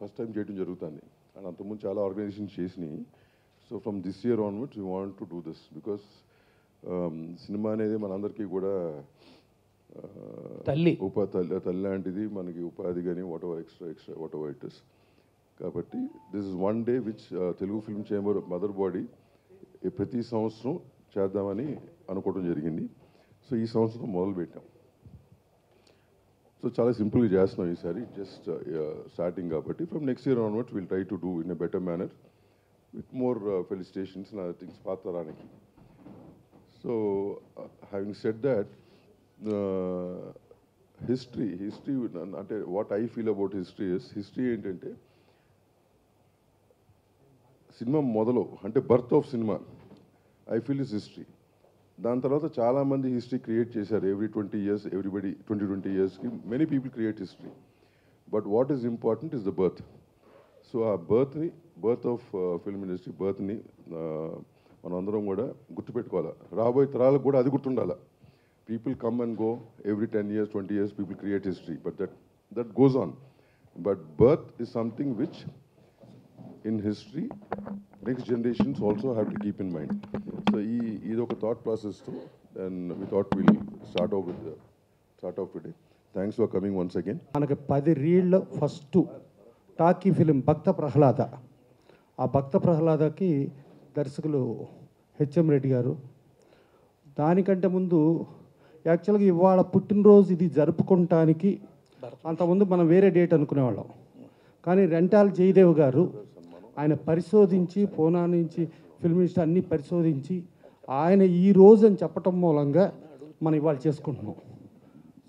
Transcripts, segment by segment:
First time చేయడం జరుగుతుంది. And అంతకుముందు చాలా ఆర్గనైజేషన్స్ చేసినాయి. So from this year onwards we want to do this because cinema అనేది మనందరికీ కూడా తల్లి తల్లి లాంటిది, మనకి ఉపాధి కానీ వాట్ ఎవర్ ఇట్ ఇస్. కాబట్టి this is one day which Telugu film chamber mother body ప్రతి సంవత్సరం చేద్దామని అనుకోవడం జరిగింది. సో ఈ సంవత్సరం మొదలుపెట్టాం. సో చాలా సింపుల్గా చేస్తున్నాం ఈసారి, జస్ట్ స్టార్టింగ్ కాబట్టి. From next year onwards will try to do in a better manner with more felicitations and other things పాత తరానికి. So having said that, history అంటే what I feel about history ఏంటంటే cinema మొదలు అంటే birth of cinema I feel is history. దాని తర్వాత చాలామంది history create చేశారు. ఎవ్రీ 20 years ఎవ్రీబడి 20 yearsకి many people create history. But what is important is the birth. So ఆ బర్త్ ఆఫ్ ఫిల్మ్ ఇండస్ట్రీ బర్త్ని మనం అందరం కూడా గుర్తుపెట్టుకోవాలి. రాబోయే తరాలకు కూడా అది గుర్తుండాలి. People come and go every 10 years, 20 years, people create history, but that goes on. But birth is something which in history next generations also have to keep in mind. So this is a thought process too, and we thought we'll start off today. Thanks for coming once again. మనకి 10 రీళ్ళు first talkie film భక్త ప్రహ్లాద. ఆ భక్త ప్రహ్లాదకి దర్శకులు HM Reddy గారు. దానికంటే ముందు యాక్చువల్గా ఇవాళ పుట్టినరోజు ఇది జరుపుకోవటానికి అంతకుముందు మనం వేరే డేట్ అనుకునేవాళ్ళం. కానీ రెంటాల జయదేవ్ గారు ఆయన పరిశోధించి పూనా నుంచి ఫిల్మ్ ఇన్స్టిట్యూట్ అన్నీ పరిశోధించి ఆయన ఈ రోజు అని చెప్పటం మూలంగా మనం ఇవాళ చేసుకుంటున్నాం.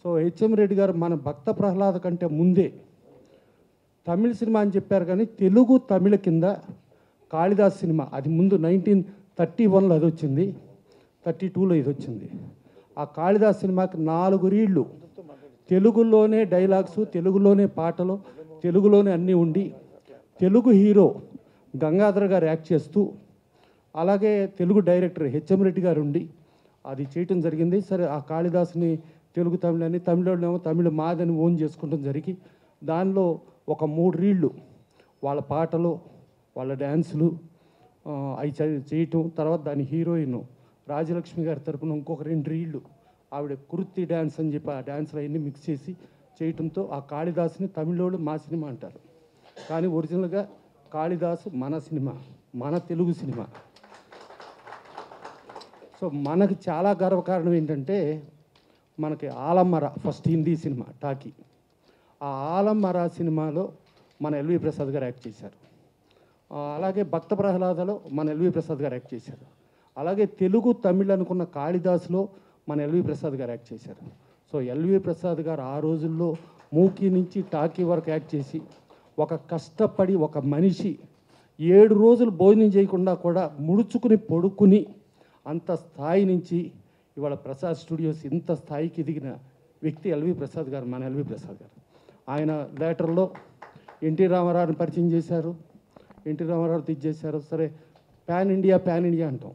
సో హెచ్ఎం రెడ్డి గారు మన భక్త ప్రహ్లాద కంటే ముందే తమిళ సినిమా అని చెప్పారు, కానీ తెలుగు తమిళ కింద కాళిదాస్ సినిమా అది ముందు 1931లో అది వచ్చింది, 32లో ఇది వచ్చింది. ఆ కాళిదాస్ సినిమాకి 4 రీళ్ళు తెలుగులోనే డైలాగ్స్, తెలుగులోనే పాటలు, తెలుగులోనే అన్నీ ఉండి తెలుగు హీరో గంగాధర్ గారు యాక్ట్ చేస్తూ, అలాగే తెలుగు డైరెక్టర్ హెచ్ఎం రెడ్డి గారు ఉండి అది చేయటం జరిగింది. సరే ఆ కాళిదాస్ని తెలుగు తమిళని, తమిళోళ్ళేమో తమిళ మాదని ఓన్ చేసుకుంటాం జరిగి దానిలో ఒక 3 రీళ్ళు వాళ్ళ పాటలు, వాళ్ళ డ్యాన్సులు అవి చేయటం. తర్వాత దాని హీరోయిన్ రాజలక్ష్మి గారి తరపున ఇంకొక 2 రీళ్ళు ఆవిడ కుర్తి డ్యాన్స్ అని చెప్పి ఆ డ్యాన్స్లు అవన్నీ మిక్స్ చేసి చేయటంతో ఆ కాళిదాస్ని తమిళోళ్ళు మా సినిమా అంటారు. కానీ ఒరిజినల్గా కాళిదాసు మన సినిమా, మన తెలుగు సినిమా. సో మనకు చాలా గర్వకారణం ఏంటంటే మనకి ఆలమ్మర ఫస్ట్ హిందీ సినిమా టాకీ. ఆ ఆలమ్మర సినిమాలో మన ఎల్వి ప్రసాద్ గారు యాక్ట్ చేశారు. అలాగే భక్త ప్రహ్లాదలో మన ఎల్వి ప్రసాద్ గారు యాక్ట్ చేశారు. అలాగే తెలుగు తమిళ్ అనుకున్న కాళిదాస్లో మన ఎల్వి ప్రసాద్ గారు యాక్ట్ చేశారు. సో ఎల్వి ప్రసాద్ గారు ఆ రోజుల్లో మూకీ నుంచి టాకీ వరకు యాక్ట్ చేసి ఒక కష్టపడి ఒక మనిషి 7 రోజులు భోజనం చేయకుండా కూడా ముడుచుకుని పడుకుని అంత స్థాయి నుంచి ఇవాళ ప్రసాద్ స్టూడియోస్ ఇంత స్థాయికి ఎదిగిన వ్యక్తి ఎల్వి ప్రసాద్ గారు, మన ఎల్వి ప్రసాద్ గారు. ఆయన థియేటర్లో ఎన్టీ రామారావుని పరిచయం చేశారు, ఎన్టీ రామారావు తెచ్చేశారు. సరే పాన్ ఇండియా అంటాం.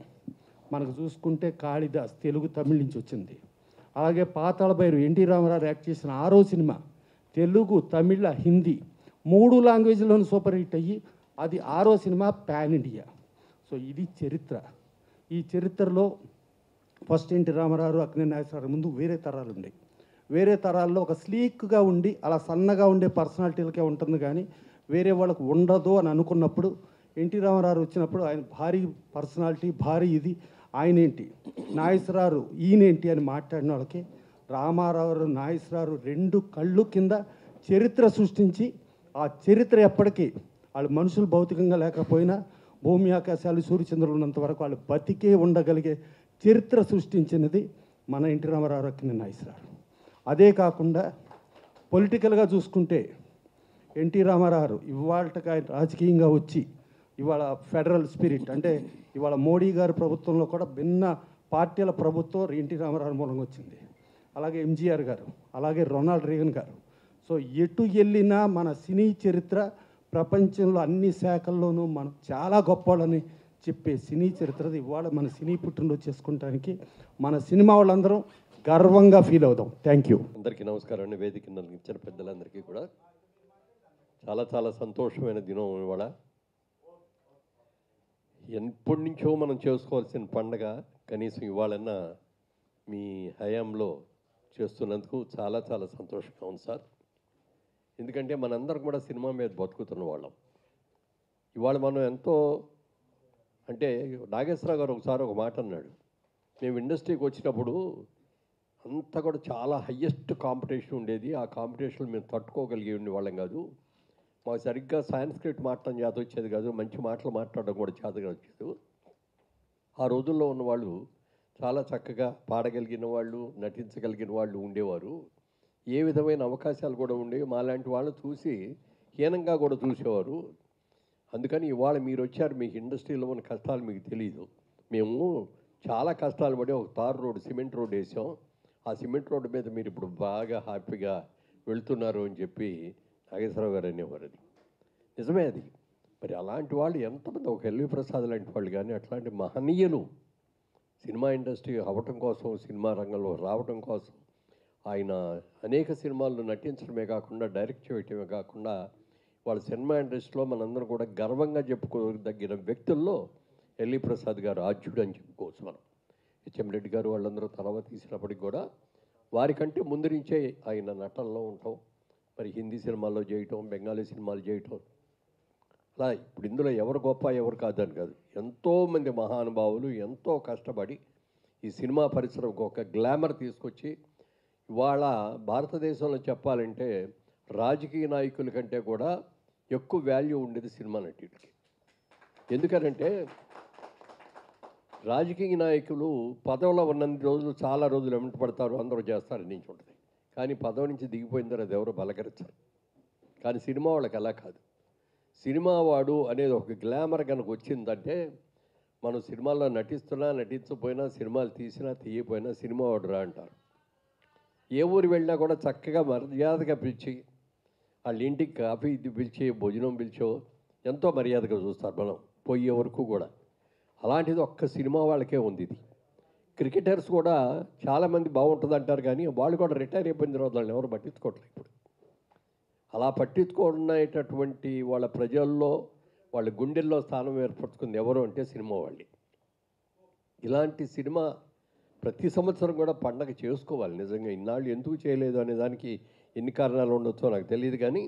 మనకు చూసుకుంటే కాళిదాస్ తెలుగు తమిళ నుంచి వచ్చింది. అలాగే పాతాళ భైరవి ఎన్టీ రామారావు యాక్ట్ చేసిన 6వ సినిమా తెలుగు తమిళ హిందీ 3 లాంగ్వేజ్లోనూ సూపర్ హిట్ అయ్యి అది 6వ సినిమా పాన్ ఇండియా. సో ఇది చరిత్ర. ఈ చరిత్రలో ఫస్ట్ ఎన్టీ రామారావు అక్కినేని నాగేశ్వరరావు ముందు వేరే తరాలు ఉండేవి. వేరే తరాల్లో ఒక స్లీక్గా ఉండి అలా సన్నగా ఉండే పర్సనాలిటీలకే ఉంటుంది, కానీ వేరే వాళ్ళకు ఉండదు అని అనుకున్నప్పుడు ఎన్టీ రామారావు వచ్చినప్పుడు ఆయన భారీ పర్సనాలిటీ, భారీ ఇది, ఆయన ఏంటి నాగేశ్వరరావు ఈయనేంటి అని మాట్లాడిన వాళ్ళకి రామారావు నాగేశ్వరరావు 2 కళ్ళు కింద చరిత్ర సృష్టించి ఆ చరిత్ర ఎప్పటికీ వాళ్ళు మనుషులు భౌతికంగా లేకపోయినా భూమి ఆకాశాలు సూర్యచంద్రులు ఉన్నంత వరకు వాళ్ళు బతికే ఉండగలిగే చరిత్ర సృష్టించినది మన ఎన్టీ రామారావు అక్కినేని నాగేశ్వరరావు. అదే కాకుండా పొలిటికల్గా చూసుకుంటే ఎన్టీ రామారావు ఇవాళకి ఆయన రాజకీయంగా వచ్చి ఇవాళ ఫెడరల్ స్పిరిట్ అంటే ఇవాళ మోడీ గారి ప్రభుత్వంలో కూడా భిన్న పార్టీల ప్రభుత్వం ఎన్టీ రామారావు మూలంగా వచ్చింది. అలాగే ఎంజీఆర్ గారు, అలాగే రొనాల్డ్ రీగన్ గారు. సో ఎటు వెళ్ళినా మన సినీ చరిత్ర ప్రపంచంలో అన్ని శాఖల్లోనూ మనం చాలా గొప్పవాళ్ళని చెప్పే సినీ చరిత్రది ఇవాళ మన సినీ పుట్టినరోజు చేసుకుంటానికి మన సినిమా వాళ్ళందరం గర్వంగా ఫీల్ అవుదాం. Thank you. అందరికీ నమస్కారం అండి. వేదిక ఇచ్చిన పెద్దలందరికీ కూడా చాలా చాలా సంతోషమైన దినం ఇవాళ. ఎప్పటి నుంచో మనం చేసుకోవాల్సిన పండగ కనీసం ఇవాళన్నా మీ హయాంలో చేస్తున్నందుకు చాలా చాలా సంతోషంగా ఉంది సార్. ఎందుకంటే మనందరం కూడా సినిమా మీద బతుకుతున్న వాళ్ళం. ఇవాళ మనం ఎంతో అంటే నాగేశ్వరరావు గారు ఒకసారి ఒక మాట అన్నాడు, మేము ఇండస్ట్రీకి వచ్చినప్పుడు అంతా కూడా చాలా హయ్యెస్ట్ కాంపిటీషన్ ఉండేది, ఆ కాంపిటీషన్ మేము తట్టుకోగలిగే వాళ్ళం కాదు, మాకు సరిగ్గా సాంస్క్రిట్ మాట్లాడడం చేత వచ్చేది కాదు, మంచి మాటలు మాట్లాడడం కూడా చేతగా వచ్చేది. ఆ రోజుల్లో ఉన్నవాళ్ళు చాలా చక్కగా పాడగలిగిన వాళ్ళు, నటించగలిగిన వాళ్ళు ఉండేవారు, ఏ విధమైన అవకాశాలు కూడా ఉండేవి, మాలాంటి వాళ్ళని చూసి హీనంగా కూడా చూసేవారు. అందుకని ఇవాళ మీరు వచ్చారు, మీకు ఇండస్ట్రీలో ఉన్న కష్టాలు మీకు తెలియదు. మేము చాలా కష్టాలు పడి ఒక తార్ రోడ్డు, సిమెంట్ రోడ్డు వేసాం, ఆ సిమెంట్ రోడ్డు మీద మీరు ఇప్పుడు బాగా హ్యాపీగా వెళ్తున్నారు అని చెప్పి నాగేశ్వరరావు గారు అనేవారు. అది నిజమే. అది మరి అలాంటి వాళ్ళు ఎంతమంది, ఒక ఎల్వి ప్రసాద్ లాంటి వాళ్ళు కానీ అట్లాంటి మహనీయులు సినిమా ఇండస్ట్రీ అవ్వటం కోసం, సినిమా రంగంలో రావడం కోసం ఆయన అనేక సినిమాల్లో నటించడమే కాకుండా డైరెక్ట్ చేయటమే కాకుండా వాళ్ళ సినిమా ఇండస్ట్రీలో మనందరం కూడా గర్వంగా చెప్పుకోదగిన వ్యక్తుల్లో ఎల్వి ప్రసాద్ గారు ఆద్యుడు అని చెప్పుకోవచ్చు మనం. హెచ్ఎం రెడ్డి గారు వాళ్ళందరూ తర్వాత తీసినప్పటికి కూడా వారికంటే ముందు నుంచే ఆయన నటనలో ఉంటాం, మరి హిందీ సినిమాల్లో చేయటం, బెంగాలీ సినిమాలు చేయటం, అలా ఇప్పుడు ఇందులో ఎవరు గొప్ప ఎవరు కాదని కాదు, ఎంతోమంది మహానుభావులు ఎంతో కష్టపడి ఈ సినిమా పరిశ్రమకు ఒక గ్లామర్ తీసుకొచ్చి ఇవాళ భారతదేశంలో చెప్పాలంటే రాజకీయ నాయకుల కంటే కూడా ఎక్కువ వాల్యూ ఉండేది సినిమా నటుడికి. ఎందుకనంటే రాజకీయ నాయకులు పదవిలో ఉన్నన్ని రోజులు చాలా రోజులు వెంట పడతారు, అందరూ చేస్తారు నుంచి ఉంటుంది, కానీ పదవి నుంచి దిగిపోయిన తర్వాత ఎవరు బలకరించరు. కానీ సినిమా వాళ్ళకి అలా కాదు. సినిమా వాడు అనేది ఒక గ్లామర్ కనుక వచ్చిందంటే మనం సినిమాల్లో నటిస్తున్నా నటించకపోయినా, సినిమాలు తీసినా తీయపోయినా సినిమా వాడు రా అంటారు. ఏ ఊరు వెళ్ళినా కూడా చక్కగా మర్యాదగా పిలిచి వాళ్ళ ఇంటికి కాఫీ ఇది పిలిచి భోజనం పిలిచో ఎంతో మర్యాదగా చూస్తారు మనం పోయే వరకు కూడా. అలాంటిది ఒక్క సినిమా వాళ్ళకే ఉంది. ఇది క్రికెటర్స్ కూడా చాలామంది బాగుంటుంది అంటారు, కానీ వాళ్ళు కూడా రిటైర్ అయిపోయిన తర్వాత వాళ్ళని ఎవరు పట్టించుకోవట్లేదు ఇప్పుడు. అలా పట్టించుకునేటటువంటి వాళ్ళ ప్రజల్లో, వాళ్ళ గుండెల్లో స్థానం ఏర్పరచుకుంది ఎవరు అంటే సినిమా వాళ్ళే. ఇలాంటి సినిమా ప్రతి సంవత్సరం కూడా పండగ చేసుకోవాలి. నిజంగా ఇన్నాళ్ళు ఎందుకు చేయలేదు అనే దానికి ఎన్ని కారణాలు ఉండొచ్చో నాకు తెలియదు, కానీ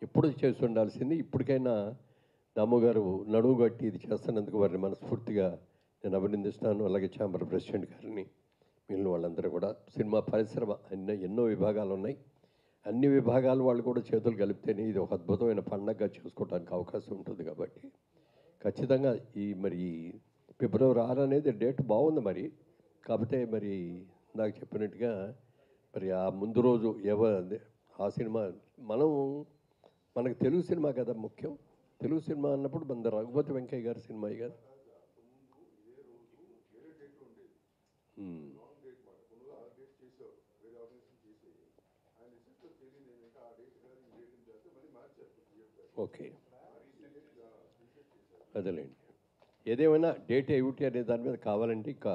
ఎప్పుడు చేసి ఉండాల్సింది. ఇప్పటికైనా దాము గారు నడువు కట్టి ఇది చేస్తున్నందుకు వారిని మనస్ఫూర్తిగా నేను అభినందిస్తున్నాను. అలాగే ఛాంబర్ ప్రెసిడెంట్ గారిని, మిగిలిన వాళ్ళందరూ కూడా. సినిమా పరిశ్రమ ఎన్నో విభాగాలు ఉన్నాయి, అన్ని విభాగాల వాళ్ళు కూడా చేతులు కలిపితేనే ఇది ఒక అద్భుతమైన పండగగా చేసుకోవడానికి అవకాశం ఉంటుంది. కాబట్టి ఖచ్చితంగా మరి ఫిబ్రవరి 6 అనేది డేట్ బాగుంది. మరి కాకపోతే మరి నాకు చెప్పినట్టుగా మరి ఆ ముందు రోజు ఆ సినిమా మనకు తెలుగు సినిమా కదా ముఖ్యం. తెలుగు సినిమా అన్నప్పుడు మన రఘుపతి వెంకయ్య గారి సినిమా కదా. ఓకే, అదేలేండి. ఏదేమైనా డేట్ ఏమిటి అనే దాని మీద కావాలంటే ఇంకా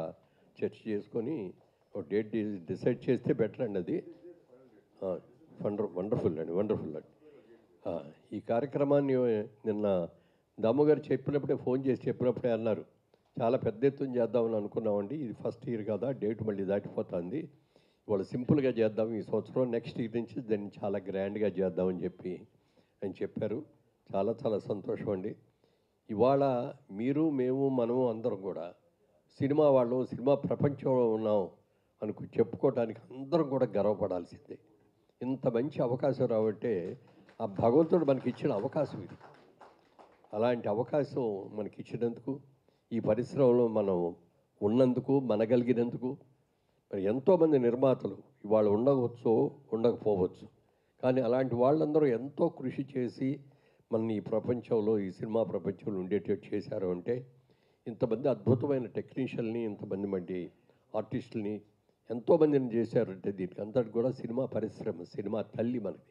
చర్చ చేసుకొని ఒక డేట్ డిసైడ్ చేస్తే బెటర్ అండి. అది వండర్ఫుల్ అండి. ఈ కార్యక్రమాన్ని నిన్న దామగారు చెప్పినప్పుడే, ఫోన్ చేసి చెప్పినప్పుడే అన్నారు, చాలా పెద్ద ఎత్తున చేద్దామని అనుకున్నామండి, ఇది ఫస్ట్ ఇయర్ కదా, డేట్ మళ్ళీ దాటిపోతుంది, ఇవాళ సింపుల్గా చేద్దాం ఈ సంవత్సరం, నెక్స్ట్ ఇయర్ నుంచి దాన్ని చాలా గ్రాండ్గా చేద్దామని చెప్పి అని చెప్పారు. చాలా చాలా సంతోషం అండి. ఇవాళ మీరు, మేము, మనము అందరం కూడా సినిమా వాళ్ళు, సినిమా ప్రపంచంలో ఉన్నాం చెప్పుకోవడానికి అందరం కూడా గర్వపడాల్సిందే. ఇంత మంచి అవకాశం రావంటే ఆ భగవంతుడు మనకి ఇచ్చిన అవకాశం ఇది. అలాంటి అవకాశం మనకి ఇచ్చినందుకు, ఈ పరిశ్రమలో మనం ఉన్నందుకు, మనగలిగినందుకు, మరి ఎంతోమంది నిర్మాతలు ఇవాళ ఉండవచ్చు, ఉండకపోవచ్చు, కానీ అలాంటి వాళ్ళందరూ ఎంతో కృషి చేసి మన ఈ ప్రపంచంలో, ఈ సినిమా ప్రపంచంలో ఉండేటట్టు చేశారు అంటే, ఇంతమంది అద్భుతమైన టెక్నీషియన్ని, ఇంతమంది ఆర్టిస్టులని ఎంతోమందిని చేశారంటే దీనికి అంతటి కూడా సినిమా పరిశ్రమ, సినిమా తల్లి మనది.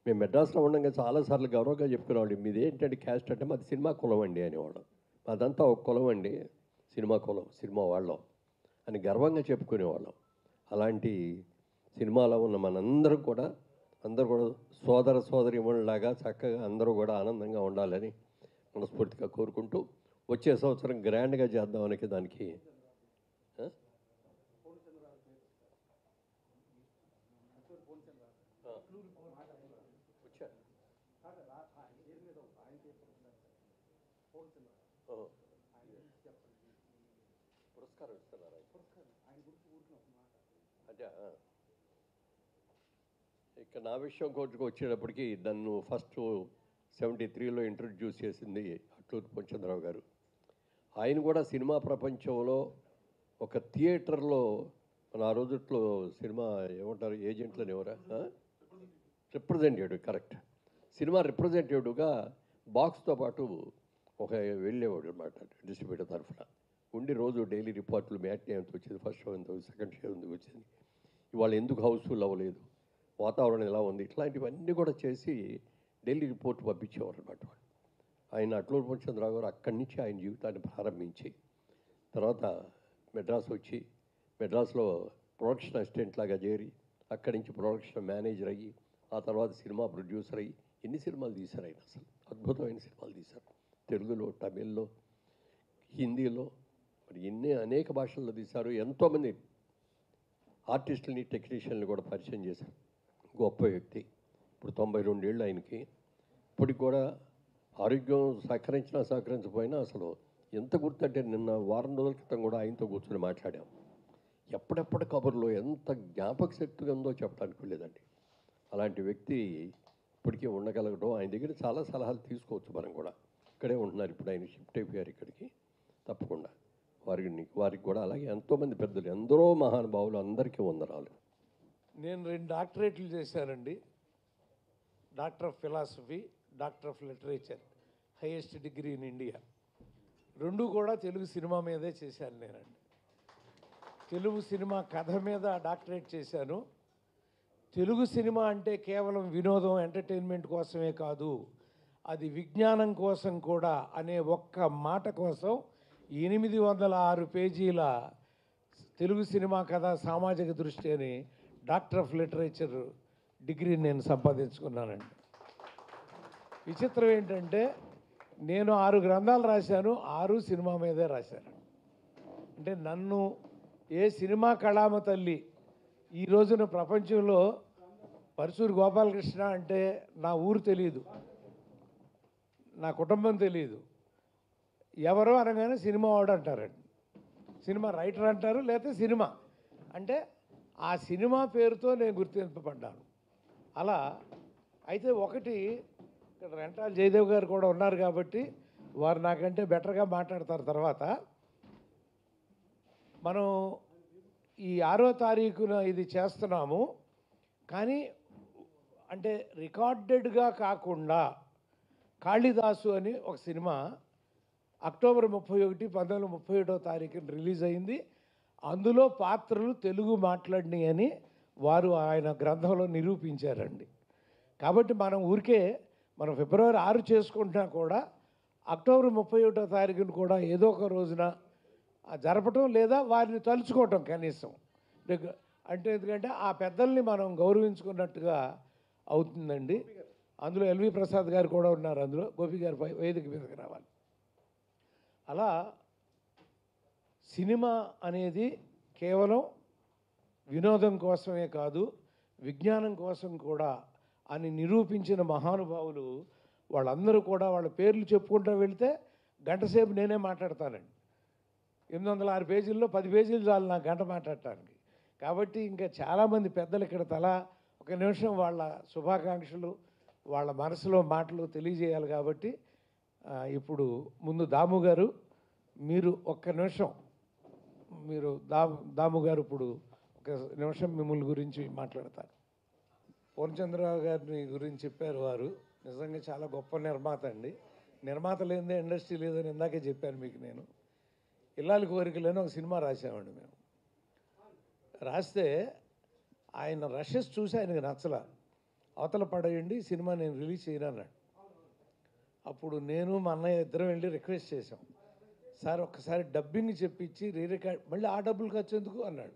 మేము మెడ్రాస్లో ఉండగా చాలాసార్లు గౌరవంగా చెప్పుకునేవాళ్ళు, మీది ఏంటంటే క్యాస్ట్ అంటే మాది సినిమా కులం అండి అనేవాళ్ళం. మాదంతా ఒక కులం అండి, సినిమా కులం, సినిమా వాళ్ళం అని గర్వంగా చెప్పుకునేవాళ్ళం. అలాంటి సినిమాలో ఉన్న మనందరం కూడా అందరూ కూడా సోదర సోదరీమణులాగా చక్కగా అందరూ కూడా ఆనందంగా ఉండాలని మనస్ఫూర్తిగా కోరుకుంటూ వచ్చే సంవత్సరం గ్రాండ్గా చేద్దామని దానికి ఆ? వచ్చారు. ఓ. పురస్కారం ఇస్తున్నారా అంటే ఇక నా విషయం కోర్టుకు వచ్చేటప్పటికి నన్ను ఫస్ట్ 73లో ఇంట్రడ్యూస్ చేసింది అట్లూరి పొంచంద్రరావు గారు. ఆయన కూడా సినిమా ప్రపంచంలో ఒక థియేటర్లో మన ఆ రోజుల్లో సినిమా ఏమంటారు ఏజెంట్లని ఎవరా రిప్రజెంటేటివ్ కరెక్ట్ సినిమా రిప్రజెంటేటివ్గా బాక్స్తో పాటు ఒక వెళ్ళేవాడు అనమాట డిస్ట్రిబ్యూటర్ తరఫున ఉండి రోజు డైలీ రిపోర్ట్లు మ్యాట్నీ ఎంత వచ్చింది ఫస్ట్ షో ఎంత సెకండ్ షో ఎందుకు వచ్చింది ఇవాళ ఎందుకు హౌస్ఫుల్ అవ్వలేదు వాతావరణం ఎలా ఉంది ఇట్లాంటివన్నీ కూడా చేసి ఢిల్లీ రిపోర్ట్ పంపించేవారు అనమాట వాళ్ళు. ఆయన అట్లూరి పొంచంద్రరావు గారు అక్కడి నుంచి ఆయన జీవితాన్ని ప్రారంభించి తర్వాత మెడ్రాస్ వచ్చి మెడ్రాస్లో ప్రొడక్షన్ అసిస్టెంట్ లాగా చేరి అక్కడి నుంచి ప్రొడక్షన్ మేనేజర్ అయ్యి ఆ తర్వాత సినిమా ప్రొడ్యూసర్ అయ్యి ఎన్ని సినిమాలు తీశారు ఆయన అసలు అద్భుతమైన సినిమాలు తీశారు తెలుగులో తమిళ్లో హిందీలో మరి ఎన్ని అనేక భాషల్లో తీశారు ఎంతోమంది ఆర్టిస్టులని టెక్నీషియన్లు కూడా పరిచయం చేశారు గొప్ప వ్యక్తి ఇప్పుడు 92 ఏళ్ళు ఆయనకి ఇప్పటికి కూడా ఆరోగ్యం సహకరించకపోయినా అసలు ఎంత గుర్తంటే నిన్న వారం రోజుల క్రితం కూడా ఆయనతో కూర్చొని మాట్లాడాం ఎప్పుడెప్పటి కబుర్లో ఎంత జ్ఞాపక శక్తిగా ఉందో చెప్పడానికి లేదండి అలాంటి వ్యక్తి ఇప్పటికీ ఉండగలగడం ఆయన దగ్గర చాలా సలహాలు తీసుకోవచ్చు మనం కూడా ఇక్కడే ఉంటున్నారు ఇప్పుడు ఆయన షిఫ్ట్ అయిపోయారు ఇక్కడికి తప్పకుండా వారికి కూడా అలాగే ఎంతోమంది పెద్దలు ఎందరో మహానుభావులు అందరికీ వందనాలు. నేను 2 డాక్టరేట్లు చేశానండి. Doctor of philosophy, doctor of literature, highest degree in India. 2 కూడా తెలుగు సినిమా మీదే చేశాను నేనండి. తెలుగు సినిమా కథ మీద డాక్టరేట్ చేశాను. తెలుగు సినిమా అంటే కేవలం వినోదం ఎంటర్టైన్మెంట్ కోసమే కాదు అది విజ్ఞానం కోసం కూడా అనే ఒక్క మాట కోసం 806 పేజీల తెలుగు సినిమా కథ సామాజిక దృష్టి అని డాక్టర్ ఆఫ్ లిటరేచర్ డిగ్రీని నేను సంపాదించుకున్నానండి. విచిత్రం ఏంటంటే నేను 6 గ్రంథాలు రాశాను, 6 సినిమా మీదే రాశాను. అంటే నన్ను ఏ సినిమా కళామ తల్లి ఈ రోజున ప్రపంచంలో పరశూరు గోపాలకృష్ణ అంటే నా ఊరు తెలియదు, నా కుటుంబం తెలియదు, ఎవరో అనగానే సినిమా వాడు అంటారండి, సినిమా రైటర్ అంటారు, లేకపోతే సినిమా అంటే ఆ సినిమా పేరుతో నేను గుర్తింపబడ్డాను. అలా అయితే ఒకటి ఇక్కడ రెంటాల జయదేవ్ గారు కూడా ఉన్నారు కాబట్టి వారు నాకంటే బెటర్గా మాట్లాడతారు. తర్వాత మనం ఈ 6వ తారీఖున ఇది చేస్తున్నాము, కానీ అంటే రికార్డెడ్గా కాకుండా కాళిదాసు అని ఒక సినిమా అక్టోబర్ 31, 1931వ తారీఖున రిలీజ్ అయింది. అందులో పాత్రలు తెలుగు మాట్లాడినాయి అని వారు ఆయన గ్రంథంలో నిరూపించారండి. కాబట్టి మనం ఊరికే మనం ఫిబ్రవరి 6 చేసుకుంటున్నా కూడా అక్టోబర్ 31వ తారీఖున కూడా ఏదో ఒక రోజున జరపటం లేదా వారిని తలుచుకోవటం కనీసం అంటే ఎందుకంటే ఆ పెద్దల్ని మనం గౌరవించుకున్నట్టుగా అవుతుందండి. అందులో ఎల్వి ప్రసాద్ గారు కూడా ఉన్నారు, అందులో గోపి గారు వేదిక మీదకి రావాలి. అలా సినిమా అనేది కేవలం వినోదం కోసమే కాదు విజ్ఞానం కోసం కూడా అని నిరూపించిన మహానుభావులు వాళ్ళందరూ కూడా వాళ్ళ పేర్లు చెప్పుకుంటూ వెళితే గంట సేపు నేనే మాట్లాడతానండి. 806 పేజీల్లో 10 పేజీలు చాలు నాకు గంట మాట్లాడటానికి. కాబట్టి ఇంకా చాలామంది పెద్దలు ఇక్కడ తలా ఒక నిమిషం వాళ్ళ శుభాకాంక్షలు వాళ్ళ మనసులో మాటలు తెలియజేయాలి. కాబట్టి ఇప్పుడు ముందు దాము గారు మీరు ఒక్క నిమిషం మీరు దాము గారు ఇప్పుడు ఒక నిమిషం మిమ్మల్ని గురించి మాట్లాడతారు. పూర్ణచంద్రరావు గారిని గురించి చెప్పారు, వారు నిజంగా చాలా గొప్ప నిర్మాత అండి. నిర్మాత లేదే ఇండస్ట్రీ లేదని ఇందాకే చెప్పాను మీకు. నేను ఇల్లాలి కోరికలని ఒక సినిమా రాసామండి. మేము రాస్తే ఆయన రషెస్ చూసి ఆయనకు నచ్చలా, అవతల పడేయండి సినిమా నేను రిలీజ్ చేయను అన్నాడు. అప్పుడు నేను మా అన్నయ్య ఇద్దరం వెళ్ళి రిక్వెస్ట్ చేసాం, సార్ ఒక్కసారి డబ్బింగ్ చెప్పించి రీరికార్డ్ మళ్ళీ ఆ డబ్బులు ఖర్చు ఎందుకు అన్నాడు.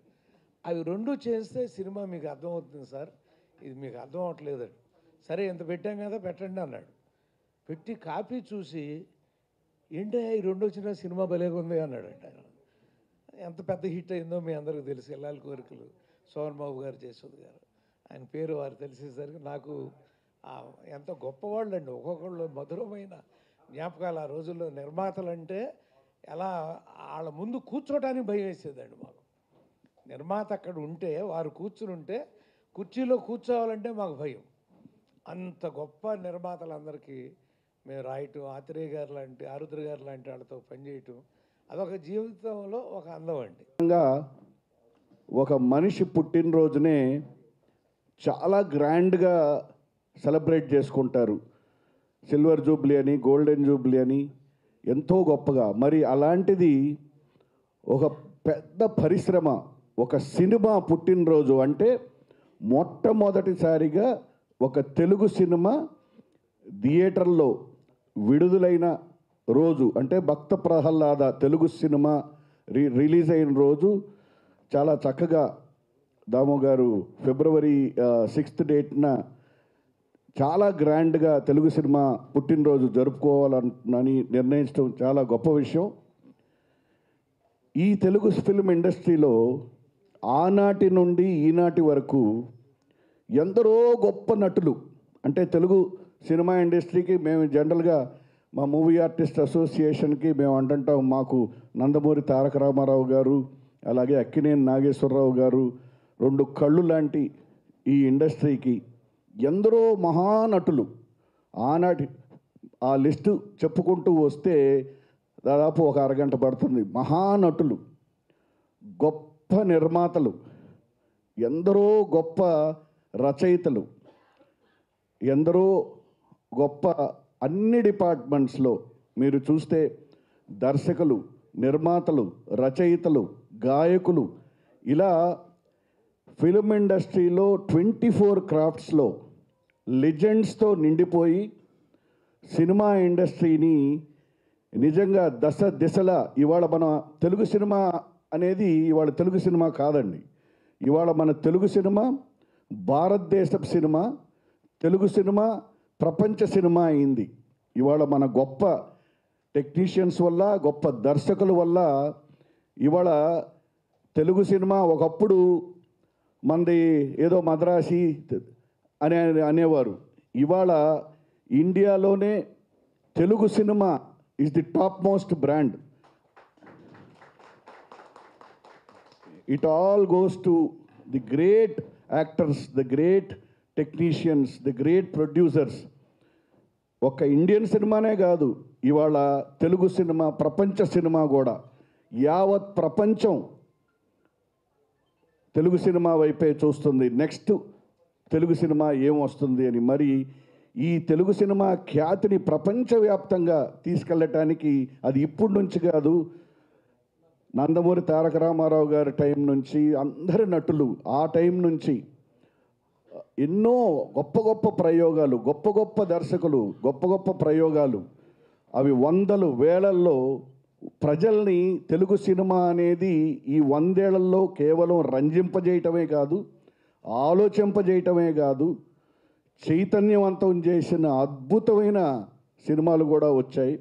అవి 2 చేస్తే సినిమా మీకు అర్థమవుతుంది సార్, ఇది మీకు అర్థం అవ్వట్లేదండి. సరే ఇంత పెట్టాం కదా పెట్టండి అన్నాడు. పెట్టి కాపీ చూసి ఏంటి ఈ 2 వచ్చిన సినిమా భలేగా ఉంది అన్నాడంట ఆయన. ఎంత పెద్ద హిట్ అయిందో మీ అందరికీ తెలుసు. ఇల్లాలి కోరికలు సోహన్ బాబు గారు, జయసుధ గారు, ఆయన పేరు వారు తెలిసేసరికి నాకు ఎంత గొప్పవాళ్ళు అండి. ఒక్కొక్కళ్ళు మధురమైన జ్ఞాపకాలు. ఆ రోజుల్లో నిర్మాతలంటే ఎలా వాళ్ళ ముందు కూర్చోటానికి భయం వేసేదండి మాకు. నిర్మాత అక్కడ ఉంటే, వారు కూర్చుని ఉంటే కుర్చీలో కూర్చోవాలంటే మాకు భయం. అంత గొప్ప నిర్మాతలందరికీ మేము రాయటం, ఆత్రేయ గారు లాంటి, ఆరుద్ర గారు లాంటి వాళ్ళతో పనిచేయటం అదొక జీవితంలో ఒక అందం అండి. ఒక మనిషి పుట్టినరోజునే చాలా గ్రాండ్గా సెలబ్రేట్ చేసుకుంటారు. సిల్వర్ జూబ్లీ అని, గోల్డెన్ జూబ్లీ అని ఎంతో గొప్పగా. మరి అలాంటిది ఒక పెద్ద పరిశ్రమ, ఒక సినిమా పుట్టినరోజు అంటే మొట్టమొదటిసారిగా ఒక తెలుగు సినిమా థియేటర్లో విడుదలైన రోజు అంటే భక్త ప్రహ్లాద తెలుగు సినిమా రిలీజ్ అయిన రోజు చాలా చక్కగా దాము గారు ఫిబ్రవరి 6th డేట్న చాలా గ్రాండ్గా తెలుగు సినిమా పుట్టినరోజు జరుపుకోవాలని నిర్ణయించడం చాలా గొప్ప విషయం. ఈ తెలుగు ఫిల్మ్ ఇండస్ట్రీలో ఆనాటి నుండి ఈనాటి వరకు ఎందరో గొప్ప నటులు, అంటే తెలుగు సినిమా ఇండస్ట్రీకి మేము జనరల్గా మా మూవీ ఆర్టిస్ట్ అసోసియేషన్కి మేము అంటుంటాం, మాకు నందమూరి తారక రామారావు గారు, అలాగే అక్కినేని నాగేశ్వరరావు గారు 2 కళ్ళు లాంటి ఈ ఇండస్ట్రీకి ఎందరో మహానటులు. ఆనాటి ఆ లిస్టు చెప్పుకుంటూ వస్తే దాదాపు ఒక అరగంట పడుతుంది. మహానటులు, గొప్ప నిర్మాతలు, ఎందరో గొప్ప రచయితలు, ఎందరో గొప్ప అన్ని డిపార్ట్మెంట్స్లో మీరు చూస్తే దర్శకులు, నిర్మాతలు, రచయితలు, గాయకులు, ఇలా ఫిల్మ్ ఇండస్ట్రీలో 24 క్రాఫ్ట్స్లో లెజెండ్స్తో నిండిపోయి సినిమా ఇండస్ట్రీని నిజంగా దశ దిశలా ఇవాళ మన తెలుగు సినిమా అనేది ఇవాళ తెలుగు సినిమా కాదండి. ఇవాళ మన తెలుగు సినిమా భారతదేశపు సినిమా, తెలుగు సినిమా ప్రపంచ సినిమా అయింది. ఇవాళ మన గొప్ప టెక్నీషియన్స్ వల్ల, గొప్ప దర్శకుల వల్ల ఇవాళ తెలుగు సినిమా ఒకప్పుడు మనది ఏదో మద్రాసి అనేవారు. ఇవాళ ఇండియాలోనే Telugu cinema is the top most brand. It all goes to the great actors, the great technicians, the great producers. ఒక ఇండియన్ సినిమానే కాదు, ఇవాళ తెలుగు సినిమా ప్రపంచ సినిమా కూడా. యావత్ ప్రపంచం తెలుగు సినిమా వైపే చూస్తుంది. నెక్స్ట్ తెలుగు సినిమా ఏమొస్తుంది అని. మరి ఈ తెలుగు సినిమా ఖ్యాతిని ప్రపంచవ్యాప్తంగా తీసుకెళ్ళటానికి అది ఇప్పటి నుంచి కాదు, నందమూరి తారక రామారావు గారి టైం నుంచి అందరి నటులు ఆ టైం నుంచి ఎన్నో గొప్ప గొప్ప ప్రయోగాలు, గొప్ప గొప్ప దర్శకులు, గొప్ప గొప్ప ప్రయోగాలు, అవి వందలు వేలల్లో ప్రజల్ని తెలుగు సినిమా అనేది ఈ 100 ఏళ్లలో కేవలం రంజింపజేయటమే కాదు, ఆలోచింపజేయటమే కాదు, చైతన్యవంతం చేసిన అద్భుతమైన సినిమాలు కూడా వచ్చాయి.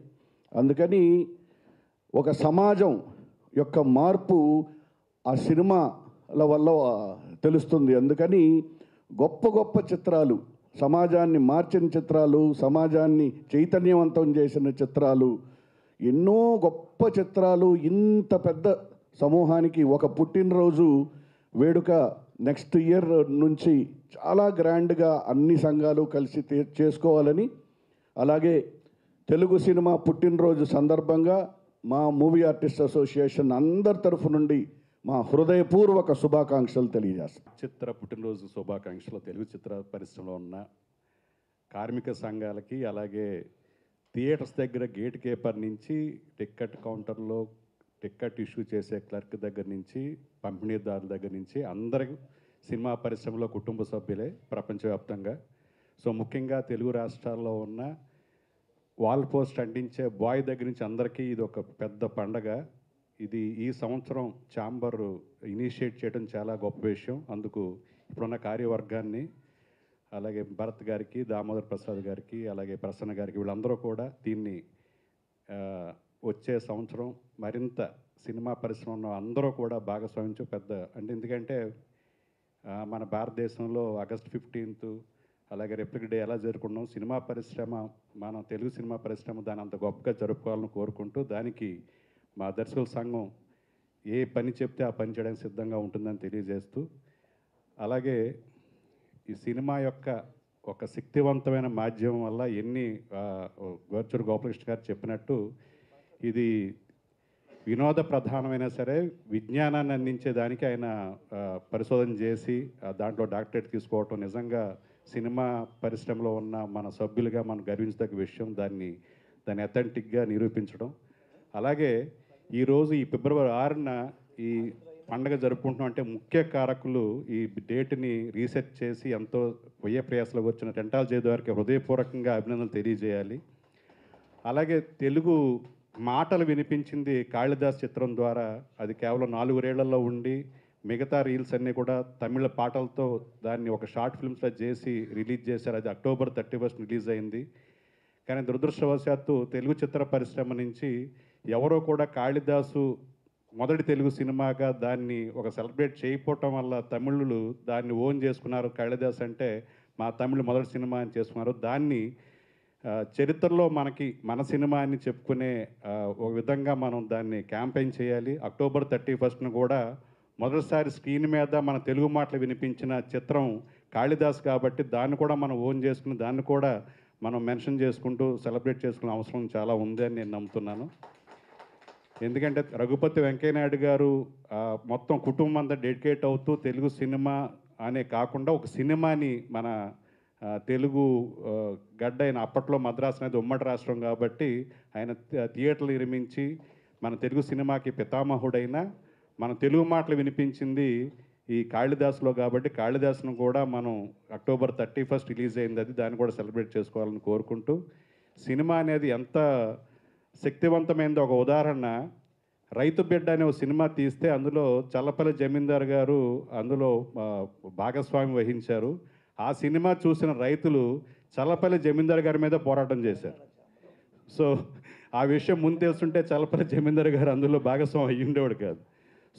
అందుకని ఒక సమాజం యొక్క మార్పు ఆ సినిమాల వల్ల తెలుస్తుంది. అందుకని గొప్ప గొప్ప చిత్రాలు, సమాజాన్ని మార్చిన చిత్రాలు, సమాజాన్ని చైతన్యవంతం చేసిన చిత్రాలు, ఎన్నో గొప్ప చిత్రాలు. ఇంత పెద్ద సమూహానికి ఒక పుట్టినరోజు వేడుక నెక్స్ట్ ఇయర్ నుంచి చాలా గ్రాండ్గా అన్ని సంఘాలు కలిసి చేసుకోవాలని, అలాగే తెలుగు సినిమా పుట్టినరోజు సందర్భంగా మా మూవీ ఆర్టిస్ట్ అసోసియేషన్ అందరి తరఫు నుండి మా హృదయపూర్వక శుభాకాంక్షలు తెలియజేస్తాం. చిత్ర పుట్టినరోజు శుభాకాంక్షలు తెలుగు చిత్ర పరిశ్రమలో ఉన్న కార్మిక సంఘాలకి, అలాగే థియేటర్స్ దగ్గర గేట్ కీపర్ నుంచి టికెట్ కౌంటర్లో టికెట్ ఇష్యూ చేసే క్లర్క్ దగ్గర నుంచి పంపిణీదారుల దగ్గర నుంచి అందరి సినిమా పరిశ్రమలో కుటుంబ సభ్యులే ప్రపంచవ్యాప్తంగా. సో ముఖ్యంగా తెలుగు రాష్ట్రాల్లో ఉన్న వాల్ పోస్ట్ అంటించే బాయ్ దగ్గర నుంచి అందరికీ ఇది ఒక పెద్ద పండగ. ఇది ఈ సంవత్సరం ఛాంబర్ ఇనిషియేట్ చేయడం చాలా గొప్ప విషయం. అందుకు ఇప్పుడున్న కార్యవర్గాన్ని అలాగే భరత్ గారికి, దామోదర్ ప్రసాద్ గారికి, అలాగే ప్రసన్న గారికి, వీళ్ళందరూ కూడా దీన్ని వచ్చే సంవత్సరం మరింత సినిమా పరిశ్రమ ఉన్న అందరూ కూడా భాగస్వామించు పెద్ద అంటే ఎందుకంటే మన భారతదేశంలో ఆగస్ట్ 15 అలాగే రిపబ్లిక్ డే ఎలా జరుపుకున్నాం, సినిమా పరిశ్రమ మన తెలుగు సినిమా పరిశ్రమ దాన్ని అంత గొప్పగా జరుపుకోవాలని కోరుకుంటూ దానికి మా దర్శకుల సంఘం ఏ పని చెప్తే ఆ పని చేయడానికి సిద్ధంగా ఉంటుందని తెలియజేస్తూ, అలాగే ఈ సినిమా యొక్క ఒక శక్తివంతమైన మాధ్యమం వల్ల ఎన్ని గోచూరు గోపాలకృష్ణ గారు చెప్పినట్టు ఇది వినోద ప్రధానమైనా సరే విజ్ఞానాన్ని అందించేదానికి ఆయన పరిశోధన చేసి దాంట్లో డాక్టరేట్ తీసుకోవటం నిజంగా సినిమా పరిశ్రమలో ఉన్న మన సభ్యులుగా మనం గర్వించదగ్గ విషయం. దాన్ని అథెంటిక్గా నిరూపించడం. అలాగే ఈరోజు ఈ ఫిబ్రవరి 6న ఈ పండగ జరుపుకుంటున్నాం అంటే ముఖ్య కారకులు ఈ డేట్ని రీసెర్చ్ చేసి ఎంతో వ్యయ ప్రయాసలో వచ్చిన రెంటాల జయదేవ్ గారికి హృదయపూర్వకంగా అభినందనలు తెలియజేయాలి. అలాగే తెలుగు మాటలు వినిపించింది కాళిదాస్ చిత్రం ద్వారా. అది కేవలం 4 రేళ్లలో ఉండి మిగతా రీల్స్ అన్నీ కూడా తమిళ పాటలతో దాన్ని ఒక షార్ట్ ఫిల్మ్స్లో చేసి రిలీజ్ చేశారు. అది అక్టోబర్ 31 రిలీజ్ అయింది. కానీ దురదృష్టవశాత్తు తెలుగు చిత్ర పరిశ్రమ నుంచి ఎవరో కూడా కాళిదాసు మొదటి తెలుగు సినిమాగా దాన్ని ఒక సెలబ్రేట్ చేయకపోవటం వల్ల తమిళులు దాన్ని ఓన్ చేసుకున్నారు. కాళిదాస్ అంటే మా తమిళ మొదటి సినిమా అని చేసుకున్నారు. దాన్ని చరిత్రలో మనకి మన సినిమా అని చెప్పుకునే ఒక విధంగా మనం దాన్ని క్యాంపెయిన్ చేయాలి. అక్టోబర్ 31ను కూడా మొదటిసారి స్క్రీన్ మీద మన తెలుగు మాటలు వినిపించిన చిత్రం కాళిదాస్ కాబట్టి దాన్ని కూడా మనం ఓన్ చేసుకుని దాన్ని కూడా మనం మెన్షన్ చేసుకుంటూ సెలబ్రేట్ చేసుకునే అవసరం చాలా ఉంది అని నేను నమ్ముతున్నాను. ఎందుకంటే రఘుపతి వెంకయ్య నాయుడు గారు మొత్తం కుటుంబం అంతా డెడికేట్ అవుతూ తెలుగు సినిమా అనే కాకుండా ఒక సినిమాని మన తెలుగు గడ్డ అయిన అప్పట్లో మద్రాసు అనేది ఉమ్మడి రాష్ట్రం కాబట్టి ఆయన థియేటర్లు నిర్మించి మన తెలుగు సినిమాకి పితామహుడైన మన తెలుగు మాటలు వినిపించింది ఈ కాళిదాసులో కాబట్టి కాళిదాసును కూడా మనం అక్టోబర్ 31 రిలీజ్ అయింది. అది దాన్ని కూడా సెలబ్రేట్ చేసుకోవాలని కోరుకుంటూ, సినిమా అనేది ఎంత శక్తివంతమైనది ఒక ఉదాహరణ, రైతు బిడ్డ అనే ఒక సినిమా తీస్తే అందులో చల్లపల్లి జమీందార్ గారు అందులో భాగస్వామి వహించారు. ఆ సినిమా చూసిన రైతులు చల్లపల్లి జమీందార్ గారి మీద పోరాటం చేశారు. సో ఆ విషయం ముందు తెలుసుంటే చల్లపల్లి జమీందార్ గారు అందులో భాగస్వామి అయ్యి ఉండేవాడు కాదు.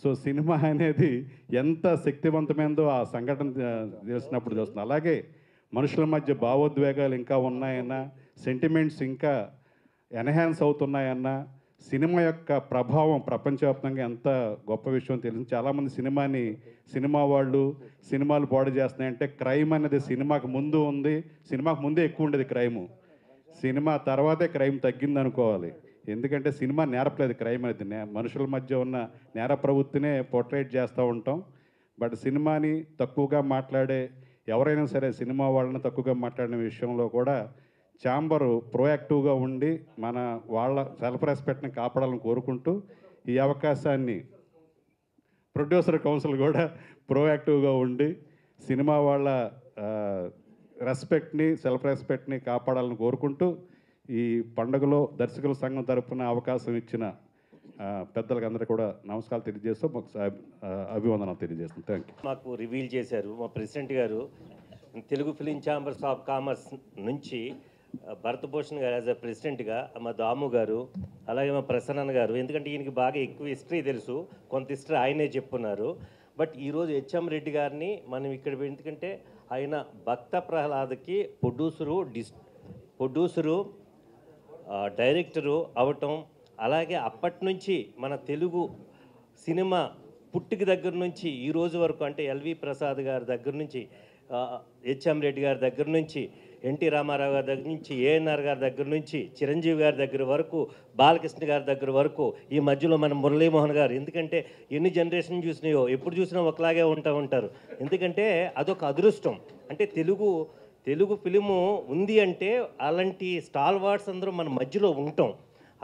సో సినిమా అనేది ఎంత శక్తివంతమైనదో ఆ సంఘటన తెలిసినప్పుడు తెలుస్తుంది. అలాగే మనుషుల మధ్య భావోద్వేగాలు ఇంకా ఉన్నాయన్నా, సెంటిమెంట్స్ ఇంకా ఎన్హాన్స్ అవుతున్నాయన్నా, సినిమా యొక్క ప్రభావం ప్రపంచవ్యాప్తంగా ఎంత గొప్ప విషయం తెలిసింది. చాలామంది సినిమా వాళ్ళు సినిమాలు పాడు చేస్తున్నాయంటే క్రైమ్ అనేది సినిమాకు ముందు ఉంది, సినిమాకు ముందే ఎక్కువ ఉండేది క్రైము, సినిమా తర్వాతే క్రైమ్ తగ్గింది అనుకోవాలి. ఎందుకంటే సినిమా నేర్పలేదు క్రైమ్ అనేది, మనుషుల మధ్య ఉన్న నేర ప్రవృత్తినే పోర్ట్రేట్ చేస్తూ ఉంటాం. బట్ సినిమాని తక్కువగా మాట్లాడే ఎవరైనా సరే సినిమా వాళ్ళని తక్కువగా మాట్లాడిన విషయంలో కూడా ఛాంబరు ప్రోయాక్టివ్గా ఉండి మన వాళ్ళ సెల్ఫ్ రెస్పెక్ట్ని కాపాడాలని కోరుకుంటూ, ఈ అవకాశాన్ని ప్రొడ్యూసర్ కౌన్సిల్ కూడా ప్రోయాక్టివ్గా ఉండి సినిమా వాళ్ళ రెస్పెక్ట్ని సెల్ఫ్ రెస్పెక్ట్ని కాపాడాలని కోరుకుంటూ, ఈ పండుగలో దర్శకుల సంఘం తరపున అవకాశం ఇచ్చిన పెద్దలకు అందరూ కూడా నమస్కారాలు తెలియజేస్తూ అభివందనాలు తెలియజేస్తాం. Thank you. మాకు రివీల్ చేశారు మా ప్రెసిడెంట్ గారు. Telugu film chambers of commerce నుంచి భరతభూషణ్ గారు యాజ్ అ ప్రెసిడెంట్గా, మా దాము గారు, అలాగే మా ప్రసన్న గారు, ఎందుకంటే ఈయనకి బాగా ఎక్కువ హిస్టరీ తెలుసు, కొంత హిస్టరీ ఆయనే చెప్పున్నారు. బట్ ఈరోజు హెచ్ఎం రెడ్డి గారిని మనం ఇక్కడ ఎందుకంటే ఆయన భక్త ప్రహ్లాద్కి ప్రొడ్యూసరు డైరెక్టరు అవటం, అలాగే అప్పటి నుంచి మన తెలుగు సినిమా పుట్టుక దగ్గర నుంచి ఈ రోజు వరకు అంటే ఎల్వి ప్రసాద్ గారి దగ్గర నుంచి, హెచ్ఎం రెడ్డి గారి దగ్గర నుంచి, ఎన్టీ రామారావు గారి దగ్గర నుంచి, ఏఎన్ఆర్ గారి దగ్గర నుంచి, చిరంజీవి గారి దగ్గర వరకు, బాలకృష్ణ గారి దగ్గర వరకు, ఈ మధ్యలో మన మురళీమోహన్ గారు, ఎందుకంటే ఎన్ని జనరేషన్ చూసినాయో ఎప్పుడు చూసినా ఒకలాగే ఉంటారు. ఎందుకంటే అదొక అదృష్టం. అంటే తెలుగు ఫిలిము ఉంది అంటే అలాంటి స్టాల్ వార్డ్స్ అందరూ మన మధ్యలో ఉంటాం.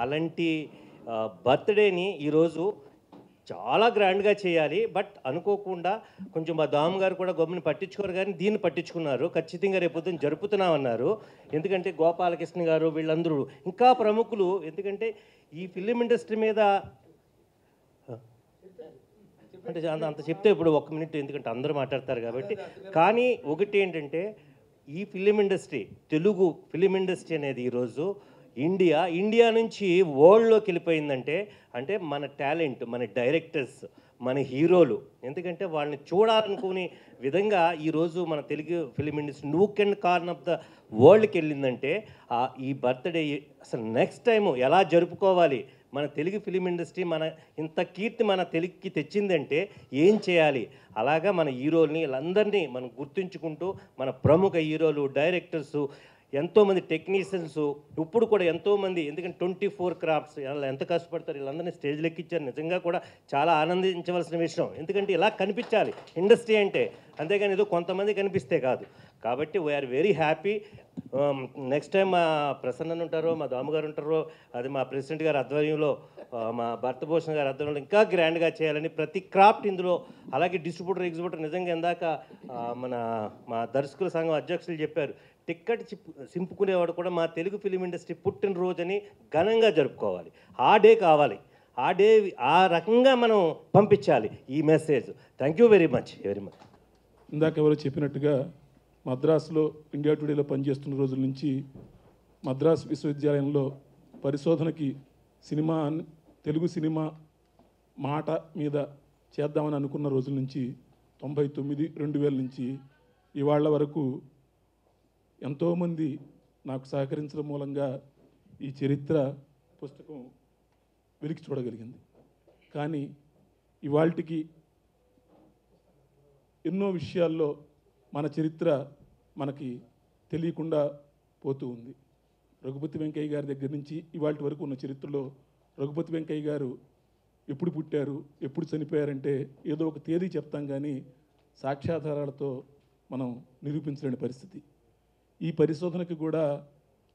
అలాంటి బర్త్డేని ఈరోజు చాలా గ్రాండ్గా చేయాలి. బట్ అనుకోకుండా కొంచెం మా దామ్ గారు కూడా గవర్నమెంట్ పట్టించుకోరు, కానీ దీన్ని పట్టించుకున్నారు. ఖచ్చితంగా రేపొద్దున జరుపుతున్నామన్నారు. ఎందుకంటే గోపాలకృష్ణ గారు వీళ్ళందరూ ఇంకా ప్రముఖులు. ఎందుకంటే ఈ ఫిలిం ఇండస్ట్రీ మీద అంటే అంత చెప్తే ఇప్పుడు 1 మినిట్, ఎందుకంటే అందరూ మాట్లాడతారు కాబట్టి. కానీ ఒకటి ఏంటంటే ఈ film industry, Telugu film industry అనేది ఈరోజు ఇండియా నుంచి వరల్డ్లోకి వెళ్ళిపోయిందంటే అంటే మన టాలెంట్, మన డైరెక్టర్స్, మన హీరోలు, ఎందుకంటే వాళ్ళని చూడాలనుకునే విధంగా ఈరోజు మన Telugu film industry nook and corner of the వరల్డ్కి వెళ్ళిందంటే ఈ బర్త్డే అసలు నెక్స్ట్ టైము ఎలా జరుపుకోవాలి, మన తెలుగు ఫిలిం ఇండస్ట్రీ మన ఇంత కీర్తి మన తెలుగుకి తెచ్చిందంటే ఏం చేయాలి, అలాగా మన హీరోల్ని వీళ్ళందరినీ మనం గుర్తుంచుకుంటూ మన ప్రముఖ హీరోలు, డైరెక్టర్సు, ఎంతోమంది టెక్నీషియన్స్, ఇప్పుడు కూడా ఎంతోమంది, ఎందుకంటే 24 క్రాఫ్ట్స్ వాళ్ళు ఎంత కష్టపడతారు, వీళ్ళందరినీ స్టేజ్లో ఎక్కించారు. నిజంగా కూడా చాలా ఆనందించవలసిన విషయం, ఎందుకంటే ఇలా కనిపించాలి ఇండస్ట్రీ అంటే, అంతేగాని ఏదో కొంతమంది కనిపిస్తే కాదు. కాబట్టి we are very happy. Next time మా ప్రసన్న ఉంటారో, మా దాము గారు ఉంటారో, అది మా ప్రెసిడెంట్ గారి ఆధ్వర్యంలో, మా భరతభూషణ్ గారి ఆధ్వర్యంలో ఇంకా గ్రాండ్గా చేయాలని ప్రతి క్రాఫ్ట్ ఇందులో, అలాగే డిస్ట్రిబ్యూటర్, ఎగ్జిబ్యూటర్, నిజంగా ఇందాక మా దర్శకుల సంఘం అధ్యక్షులు చెప్పారు, టిక్కెట్ సింపుకునేవాడు కూడా మా తెలుగు ఫిలిం ఇండస్ట్రీ పుట్టినరోజని ఘనంగా జరుపుకోవాలి. ఆ డే కావాలి, ఆ డే ఆ రకంగా మనం పంపించాలి ఈ message. Thank you very much. ఇందాక ఎవరో చెప్పినట్టుగా మద్రాసులో ఇండియా టుడేలో పనిచేస్తున్న రోజుల నుంచి మద్రాసు విశ్వవిద్యాలయంలో పరిశోధనకి తెలుగు సినిమా మాట మీద చేద్దామని అనుకున్న రోజుల నుంచి 99, 2000 నుంచి ఇవాళ వరకు ఎంతోమంది నాకు సహకరించడం మూలంగా ఈ చరిత్ర పుస్తకం వెలికి చూడగలిగింది. కానీ ఇవాళకి ఎన్నో విషయాల్లో మన చరిత్ర మనకి తెలియకుండా పోతూ ఉంది. రఘుపతి వెంకయ్య గారి దగ్గర నుంచి ఇవాళ వరకు ఉన్న చరిత్రలో రఘుపతి వెంకయ్య గారు ఎప్పుడు పుట్టారు, ఎప్పుడు చనిపోయారంటే ఏదో ఒక తేదీ చెప్తాం, కానీ సాక్ష్యాధారాలతో మనం నిరూపించలేని పరిస్థితి. ఈ పరిశోధనకి కూడా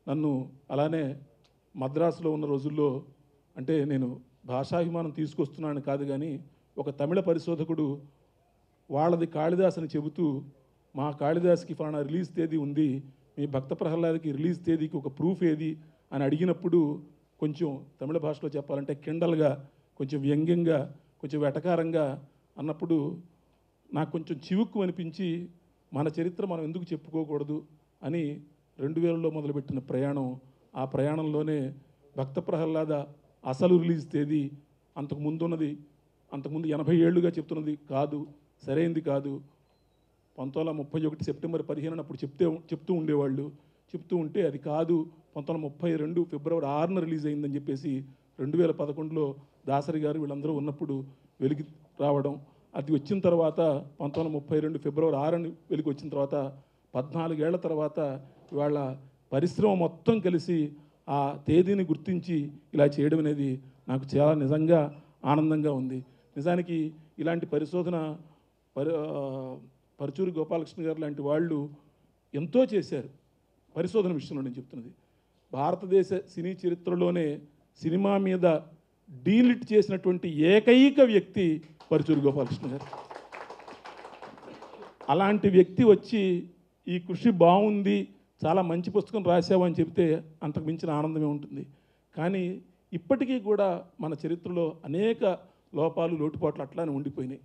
నన్ను అలానే మద్రాసులో ఉన్న రోజుల్లో, అంటే నేను భాషాభిమానం తీసుకొస్తున్నాను కాదు, కానీ ఒక తమిళ పరిశోధకుడు వాళ్ళది కాళిదాస్ అని చెబుతూ, మా కాళిదాస్కి ఫలానా రిలీజ్ తేదీ ఉంది, మీ భక్త ప్రహ్లాద్కి రిలీజ్ తేదీకి ఒక ప్రూఫ్ ఏది అని అడిగినప్పుడు కొంచెం తమిళ భాషలో చెప్పాలంటే కిండల్గా, కొంచెం వ్యంగ్యంగా, కొంచెం వెటకారంగా అన్నప్పుడు నాకు కొంచెం చివుక్కు అనిపించి మన చరిత్ర మనం ఎందుకు చెప్పుకోకూడదు అని 2000లో మొదలుపెట్టిన ప్రయాణం. ఆ ప్రయాణంలోనే భక్త ప్రహ్లాద అసలు రిలీజ్ తేదీ అంతకుముందు 80 ఏళ్ళుగా చెప్తున్నది కాదు, సరైంది కాదు. 1931 సెప్టెంబర్ 15 అప్పుడు చెప్తూ ఉండేవాళ్ళు. చెప్తూ ఉంటే అది కాదు, 1932 ఫిబ్రవరి 6న రిలీజ్ అయిందని చెప్పేసి 2011లో దాసరి గారు వీళ్ళందరూ ఉన్నప్పుడు వెలికి రావడం. అది వచ్చిన తర్వాత 1932 ఫిబ్రవరి 6 వెలికి వచ్చిన తర్వాత 14 ఏళ్ల తర్వాత ఇవాళ పరిశ్రమ మొత్తం కలిసి ఆ తేదీని గుర్తించి ఇలా చేయడం అనేది నాకు చాలా నిజంగా ఆనందంగా ఉంది. నిజానికి ఇలాంటి పరిశోధన పరుచూరి గోపాలకృష్ణ గారు లాంటి వాళ్ళు ఎంతో చేశారు పరిశోధన విషయంలో. నేను చెప్తున్నది భారతదేశ సినీ చరిత్రలోనే సినిమా మీద డీలిట్ చేసినటువంటి ఏకైక వ్యక్తి పరుచూరి గోపాలకృష్ణ గారు. అలాంటి వ్యక్తి వచ్చి ఈ కృషి బాగుంది, చాలా మంచి పుస్తకం రాసావు అని చెప్తే అంతకు మించిన ఆనందమే ఉంటుంది. కానీ ఇప్పటికీ కూడా మన చరిత్రలో అనేక లోపాలు, లోటుపాట్లు అట్లానే ఉండిపోయినాయి.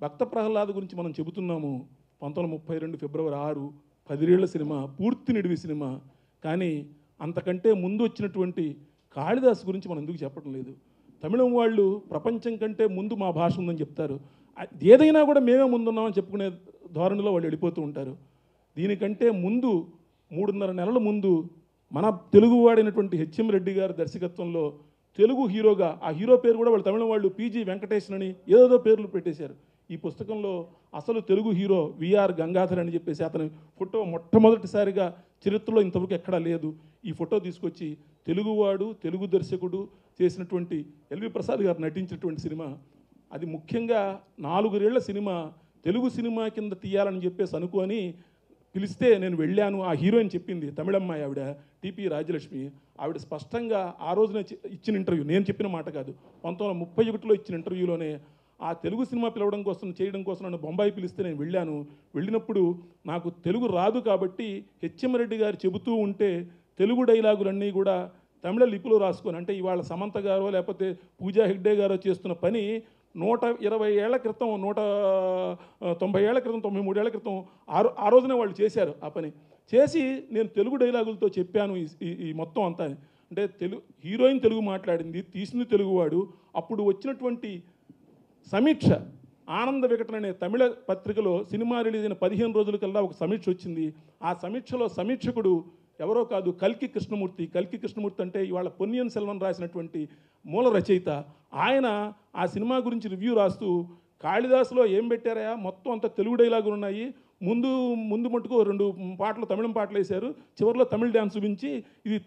భక్త ప్రహ్లాద్ గురించి మనం చెబుతున్నాము. 1932 ఫిబ్రవరి 6 10 ఏళ్ల సినిమా, పూర్తి నిడివి సినిమా. కానీ అంతకంటే ముందు వచ్చినటువంటి కాళిదాస్ గురించి మనం ఎందుకు చెప్పడం లేదు? తమిళం వాళ్ళు ప్రపంచం కంటే ముందు మా భాష ఉందని చెప్తారు. ఏదైనా కూడా మేమే ముందున్నామని చెప్పుకునే ధోరణిలో వాళ్ళు వెళ్ళిపోతూ ఉంటారు. దీనికంటే ముందు 3.5 నెలల ముందు మన తెలుగువాడైనటువంటి హెచ్ఎం రెడ్డి గారి దర్శకత్వంలో తెలుగు హీరోగా, ఆ హీరో పేరు కూడా వాళ్ళు తమిళం వాళ్ళు పీజీ వెంకటేశన్ అని ఏదో పేర్లు పెట్టేశారు. ఈ పుస్తకంలో అసలు తెలుగు హీరో విఆర్ గంగాధర్ అని చెప్పేసి అతని ఫోటో మొట్టమొదటిసారిగా చరిత్రలో ఇంతవరకు ఎక్కడా లేదు. ఈ ఫోటో తీసుకొచ్చి తెలుగువాడు, తెలుగు దర్శకుడు చేసినటువంటి ఎల్వి ప్రసాద్ గారు నటించినటువంటి సినిమా. అది ముఖ్యంగా 4 ఏళ్ల సినిమా తెలుగు సినిమా కింద తీయాలని చెప్పేసి అనుకొని పిలిస్తే నేను వెళ్ళాను. ఆ హీరోయిన్ చెప్పింది, తమిళమ్మాయి ఆవిడ, టిపి రాజలక్ష్మి. ఆవిడ స్పష్టంగా ఆ రోజున ఇచ్చిన ఇంటర్వ్యూ, నేను చెప్పిన మాట కాదు, 1931లో ఇచ్చిన ఇంటర్వ్యూలోనే ఆ తెలుగు సినిమా పిలవడం కోసం, చేయడం కోసం నన్ను బొంబాయి పిలిస్తే నేను వెళ్ళాను. వెళ్ళినప్పుడు నాకు తెలుగు రాదు కాబట్టి హెచ్ఎం రెడ్డి గారు చెబుతూ ఉంటే తెలుగు డైలాగులన్నీ కూడా తమిళ లిపిలో రాసుకొని, అంటే ఇవాళ సమంత గారో లేకపోతే పూజా హెగ్డే గారో చేస్తున్న పని 120 ఏళ్ల క్రితం 190 ఏళ్ల క్రితం 93 ఏళ్ల క్రితం ఆ రోజునే వాళ్ళు చేశారు ఆ పని చేసి నేను తెలుగు డైలాగులతో చెప్పాను ఈ మొత్తం అంతా. అంటే హీరోయిన్ తెలుగు మాట్లాడింది, తీసింది తెలుగువాడు. అప్పుడు వచ్చినటువంటి సమీక్ష ఆనంద వికటన అనే తమిళ పత్రికలో సినిమా రిలీజ్ అయిన 15 రోజుల కల్లా ఒక సమీక్ష వచ్చింది. ఆ సమీక్షలో సమీక్షకుడు ఎవరో కాదు, కల్కి కృష్ణమూర్తి. కల్కి కృష్ణమూర్తి అంటే ఇవాళ పొన్నియిన్ సెల్వన్ రాసినటువంటి మూల రచయిత. ఆయన ఆ సినిమా గురించి రివ్యూ రాస్తూ కాళిదాసులో ఏం పెట్టారా, మొత్తం అంతా తెలుగు డైలాగులు ఉన్నాయి, ముందు మటుకు 2 పాటలు తమిళం పాటలు వేశారు, చివరిలో తమిళ డ్యాన్స్ చూపించి ఇది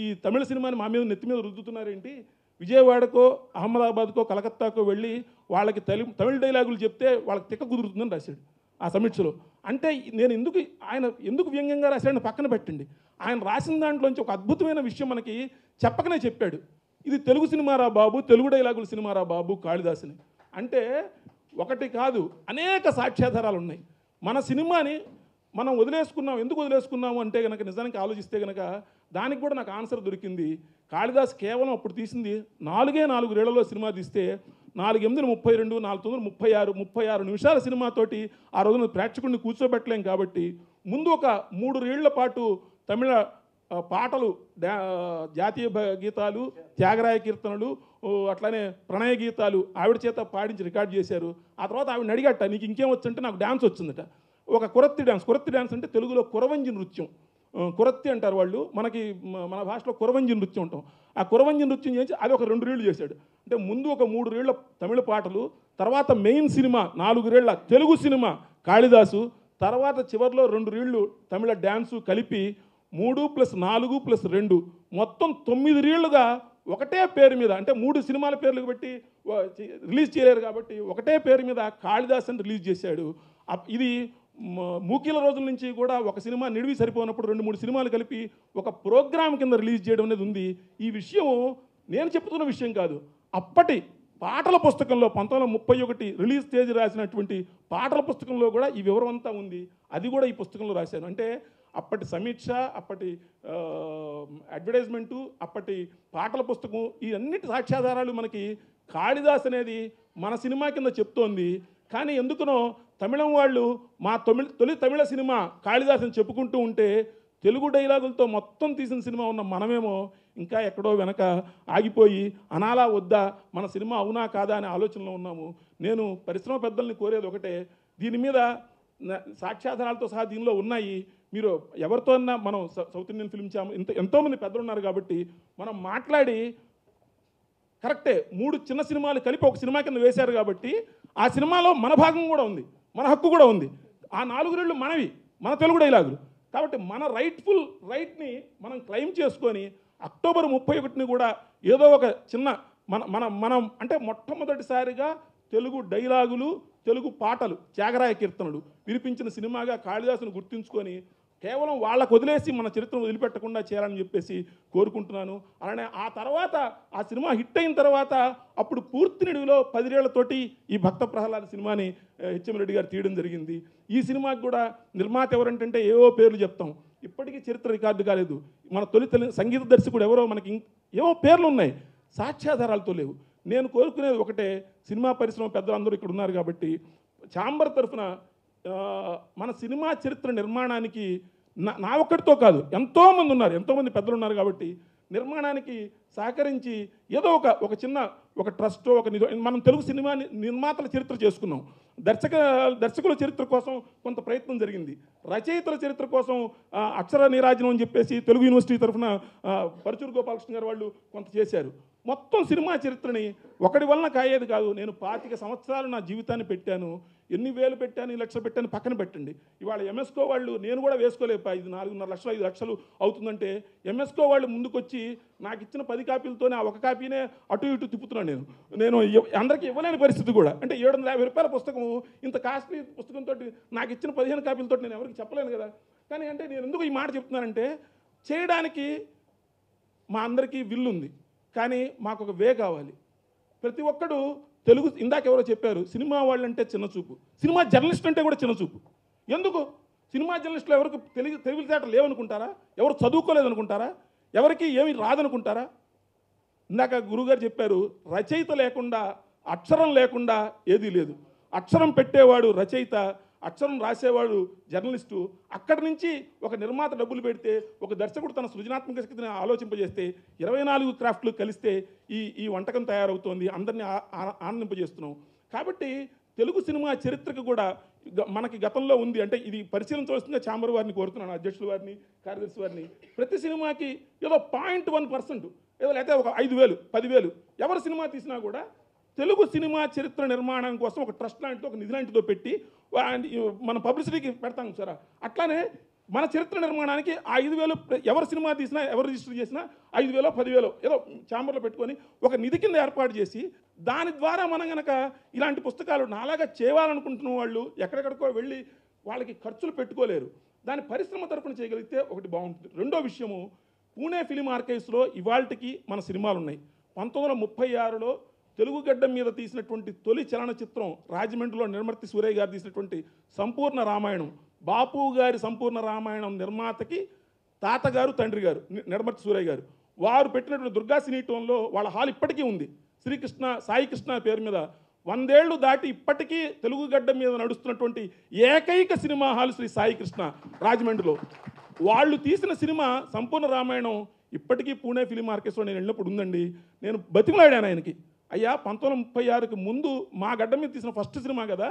ఈ తమిళ సినిమాని మా మీద నెత్తి మీద రుద్దుతున్నారేంటి, విజయవాడకో అహ్మదాబాద్కో కలకత్తాకో వెళ్ళి వాళ్ళకి తమిళ డైలాగులు చెప్తే వాళ్ళకి తిక్క కుదురుతుందని రాశాడు ఆ సమీక్షలో. అంటే నేను ఆయన ఎందుకు వ్యంగ్యంగా రాశాడని పక్కన పెట్టండి, ఆయన రాసిన దాంట్లోంచి ఒక అద్భుతమైన విషయం మనకి చెప్పకనే చెప్పాడు. ఇది తెలుగు సినిమారా బాబు, తెలుగు డైలాగుల సినిమారా బాబు కాళిదాసుని. అంటే ఒకటి కాదు, అనేక సాక్ష్యాధారాలు ఉన్నాయి. మన సినిమాని మనం వదిలేసుకున్నాం. ఎందుకు వదిలేసుకున్నాము అంటే కనుక నిజానికి ఆలోచిస్తే కనుక దానికి కూడా నాకు ఆన్సర్ దొరికింది. కాళిదాస్ కేవలం అప్పుడు తీసింది 4 రేళ్లలో సినిమా తీస్తే 4 8 32 4 9 36 నిమిషాల సినిమాతోటి ఆ రోజున ప్రేక్షకుడిని కూర్చోబెట్టలేం. కాబట్టి ముందు ఒక 3 ఏళ్ల పాటు తమిళ పాటలు, జాతీయ గీతాలు, త్యాగరాయ కీర్తనలు, అట్లానే ప్రణయ గీతాలు ఆవిడ చేత పాడించి రికార్డ్ చేశారు. ఆ తర్వాత ఆవిడని అడిగట, నీకు ఇంకేం వచ్చంటే నాకు డ్యాన్స్ వచ్చిందట. ఒక కురత్తి డ్యాన్స్ అంటే తెలుగులో కురవంజి నృత్యం, కురత్తి అంటారు వాళ్ళు, మన భాషలో కురవంజి నృత్యం ఉంటాం. ఆ కురవంజి నృత్యం చేసి అది ఒక 2 రీళ్లు చేశాడు. అంటే ముందు ఒక 3 రీళ్ల తమిళ పాటలు, తర్వాత మెయిన్ సినిమా 4 రీళ్ల తెలుగు సినిమా కాళిదాసు, తర్వాత చివరిలో 2 రీళ్లు తమిళ డ్యాన్సు కలిపి 3 + 4 + 2 మొత్తం 9 రీళ్లుగా ఒకటే పేరు మీద, అంటే 3 సినిమాల పేర్లు పెట్టి రిలీజ్ చేయలేరు కాబట్టి ఒకటే పేరు మీద కాళిదాస్ అని రిలీజ్ చేశాడు. ఇది మూకీల రోజుల నుంచి కూడా ఒక సినిమా నిడివి సరిపోనప్పుడు 2-3 సినిమాలు కలిపి ఒక ప్రోగ్రామ్ కింద రిలీజ్ చేయడం అనేది ఉంది. ఈ విషయం నేను చెప్తున్న విషయం కాదు, అప్పటి పాటల పుస్తకంలో 1931 రిలీజ్ తేదీ రాసినటువంటి పాటల పుస్తకంలో కూడా ఈ వివరం అంతా ఉంది. అది కూడా ఈ పుస్తకంలో రాశాను. అంటే అప్పటి సమీక్ష, అప్పటి అడ్వర్టైజ్మెంటు, అప్పటి పాటల పుస్తకం, ఈ అన్నిటి సాక్ష్యాధారాలు మనకి కాళిదాస్ అనేది మన సినిమా కింద చెప్తోంది. కానీ ఎందుకునో తమిళం వాళ్ళు మా తొలి తమిళ సినిమా కాళిదాస్ అని చెప్పుకుంటూ ఉంటే తెలుగు డైలాగులతో మొత్తం తీసిన సినిమా ఉన్న మనమేమో ఇంకా ఎక్కడో వెనక ఆగిపోయి అనాలా వద్దా, మన సినిమా అవునా కాదా అనే ఆలోచనలో ఉన్నాము. నేను పరిశ్రమ పెద్దల్ని కోరేది ఒకటే, దీని మీద సాక్ష్యాధారాలతో సహా దీనిలో ఉన్నాయి. మీరు ఎవరితో అన్నా మనం సౌత్ ఇండియన్ ఫిల్మ్ ఎంతోమంది పెద్దలు ఉన్నారు కాబట్టి మనం మాట్లాడి కరెక్టే 3 చిన్న సినిమాలు కలిపి ఒక సినిమా కింద వేశారు కాబట్టి ఆ సినిమాలో మన భాగం కూడా ఉంది, మన హక్కు కూడా ఉంది. ఆ 4 రీళ్లు మనవి, మన తెలుగు డైలాగులు కాబట్టి మన రైట్ని మనం క్లెయిమ్ చేసుకొని అక్టోబర్ 31ని కూడా ఏదో ఒక చిన్న మనం అంటే మొట్టమొదటిసారిగా తెలుగు డైలాగులు, తెలుగు పాటలు, త్యాగరాయ కీర్తనలు వినిపించిన సినిమాగా కాళిదాసును గుర్తుంచుకొని కేవలం వాళ్ళకు వదిలేసి మన చరిత్రను వదిలిపెట్టకుండా చేయాలని చెప్పేసి కోరుకుంటున్నాను. అలానే ఆ తర్వాత ఆ సినిమా హిట్ అయిన తర్వాత అప్పుడు పూర్తి నిడివిలో 10 ఏళ్లతోటి ఈ భక్త ప్రహ్లాద సినిమాని హెచ్ఎం రెడ్డి గారు తీయడం జరిగింది. ఈ సినిమాకి కూడా నిర్మాత ఎవరంటే ఏవో పేర్లు చెప్తాం, ఇప్పటికీ చరిత్ర రికార్డు కాలేదు. మన తొలి సంగీత దర్శకుడు ఎవరో మనకి ఏవో పేర్లు ఉన్నాయి, సాక్ష్యాధారాలతో లేవు. నేను కోరుకునేది ఒకటే, సినిమా పరిశ్రమ పెద్దలందరూ ఇక్కడ ఉన్నారు కాబట్టి ఛాంబర్ తరఫున మన సినిమా చరిత్ర నిర్మాణానికి నా ఒక్కడితో కాదు, ఎంతోమంది ఉన్నారు, ఎంతోమంది పెద్దలు ఉన్నారు కాబట్టి నిర్మాణానికి సహకరించి ఏదో ఒక చిన్న ఒక ట్రస్ట్, మనం తెలుగు సినిమా నిర్మాతల చరిత్ర చేసుకున్నాం, దర్శకుల చరిత్ర కోసం కొంత ప్రయత్నం జరిగింది, రచయితల చరిత్ర కోసం అక్షర నీరాజనం అని చెప్పేసి తెలుగు యూనివర్సిటీ తరఫున పరుచూరు గోపాలకృష్ణ గారు వాళ్ళు కొంత చేశారు. మొత్తం సినిమా చరిత్రని ఒకటి వలన కాయేది కాదు. నేను 25 సంవత్సరాలు నా జీవితాన్ని పెట్టాను, ఎన్ని వేలు పెట్టాను, 1 లక్షలు పెట్టాను పక్కన పెట్టండి. ఇవాళ ఎంఎస్కో వాళ్ళు, నేను కూడా వేసుకోలేపా, ఇది 4.5 లక్షలు 5 లక్షలు అవుతుందంటే ఎంఎస్కో వాళ్ళు ముందుకొచ్చి నాకు ఇచ్చిన 10 కాపీలతోనే ఆ 1 కాపీనే అటు ఇటు తిప్పుతున్నాను. నేను అందరికీ ఇవ్వలేని పరిస్థితి కూడా, అంటే 750 రూపాయల పుస్తకం, ఇంత కాస్ట్లీ పుస్తకంతో నాకు ఇచ్చిన 15 కాపీలతో నేను ఎవరికి చెప్పలేను కదా. కానీ అంటే నేను ఎందుకు ఈ మాట చెప్తున్నానంటే, చేయడానికి మా అందరికీ విల్లు ఉంది, కానీ మాకు ఒక వే కావాలి. ప్రతి ఒక్కడు తెలుగు, ఇందాక ఎవరో చెప్పారు సినిమా వాళ్ళంటే చిన్నచూపు, సినిమా జర్నలిస్ట్ అంటే కూడా చిన్నచూపు. ఎందుకు? సినిమా జర్నలిస్టులు ఎవరికి తెలివితేటలు లేవనుకుంటారా? ఎవరు చదువుకోలేదనుకుంటారా? ఎవరికి ఏమి రాదనుకుంటారా? ఇందాక గురువుగారు చెప్పారు, రచయిత లేకుండా అక్షరం లేకుండా ఏదీ లేదు. అక్షరం పెట్టేవాడు రచయిత, అక్షరం రాసేవాడు జర్నలిస్టు. అక్కడి నుంచి ఒక నిర్మాత డబ్బులు పెడితే, ఒక దర్శకుడు తన సృజనాత్మక శక్తిని ఆలోచింపజేస్తే 24 క్రాఫ్ట్లు కలిస్తే ఈ వంటకం తయారవుతోంది, అందరినీ ఆనందింపజేస్తున్నాం. కాబట్టి తెలుగు సినిమా చరిత్రకు కూడా మనకి గతంలో ఉంది. అంటే ఇది పరిశీలించవలసిందిగా ఛాంబర్ వారిని కోరుతున్నాను, అధ్యక్షుల వారిని, కార్యదర్శి వారిని. ప్రతి సినిమాకి ఏదో 0.1% ఏదో లేకపోతే ఒక 5,000 10,000 ఎవరు సినిమా తీసినా కూడా తెలుగు సినిమా చరిత్ర నిర్మాణం కోసం ఒక ట్రస్ట్ లాంటిదో, ఒక నిధి లాంటిదో పెట్టి మన పబ్లిసిటీకి పెడతాం సార్. అట్లానే మన చరిత్ర నిర్మాణానికి ఆ 5,000 ఎవరు సినిమా తీసినా, ఎవరు రిజిస్టర్ చేసినా 5,000 10,000 ఏదో ఛాంబర్లో పెట్టుకొని ఒక నిధి కింద ఏర్పాటు చేసి, దాని ద్వారా మనం కనుక ఇలాంటి పుస్తకాలు నాలాగా చేయాలనుకుంటున్న వాళ్ళు ఎక్కడెక్కడికో వెళ్ళి వాళ్ళకి ఖర్చులు పెట్టుకోలేరు. దాని పరిశ్రమ తరపున చేయగలిగితే ఒకటి బాగుంటుంది. రెండో విషయము, పూణే ఫిలిం ఆర్కైవ్స్లో ఇవాళకి మన సినిమాలు ఉన్నాయి. 1936లో తెలుగు గడ్డ మీద తీసినటువంటి తొలి చలనచిత్రం రాజమండ్రిలో నిర్మర్తి సూరయ్య గారు తీసినటువంటి సంపూర్ణ రామాయణం. బాపు గారి సంపూర్ణ రామాయణం నిర్మాతకి తాతగారు, తండ్రి గారు నిర్మర్తి సూరయ్య గారు. వారు పెట్టినటువంటి దుర్గా సినీటంలో వాళ్ళ హాల్ ఇప్పటికీ ఉంది. శ్రీకృష్ణ సాయి కృష్ణ పేరు మీద 100 ఏళ్ళు దాటి ఇప్పటికీ తెలుగు గడ్డ మీద నడుస్తున్నటువంటి ఏకైక సినిమా హాల్ శ్రీ సాయి కృష్ణ రాజమండ్రిలో. వాళ్ళు తీసిన సినిమా సంపూర్ణ రామాయణం ఇప్పటికీ పూణే ఫిలిం ఆర్కెస్ట్రా నేను వెళ్ళినప్పుడు ఉందండి. నేను బతిమలాడాను ఆయనకి, అయ్యా 1936కి ముందు మా గడ్డ మీద తీసిన ఫస్ట్ సినిమా కదా,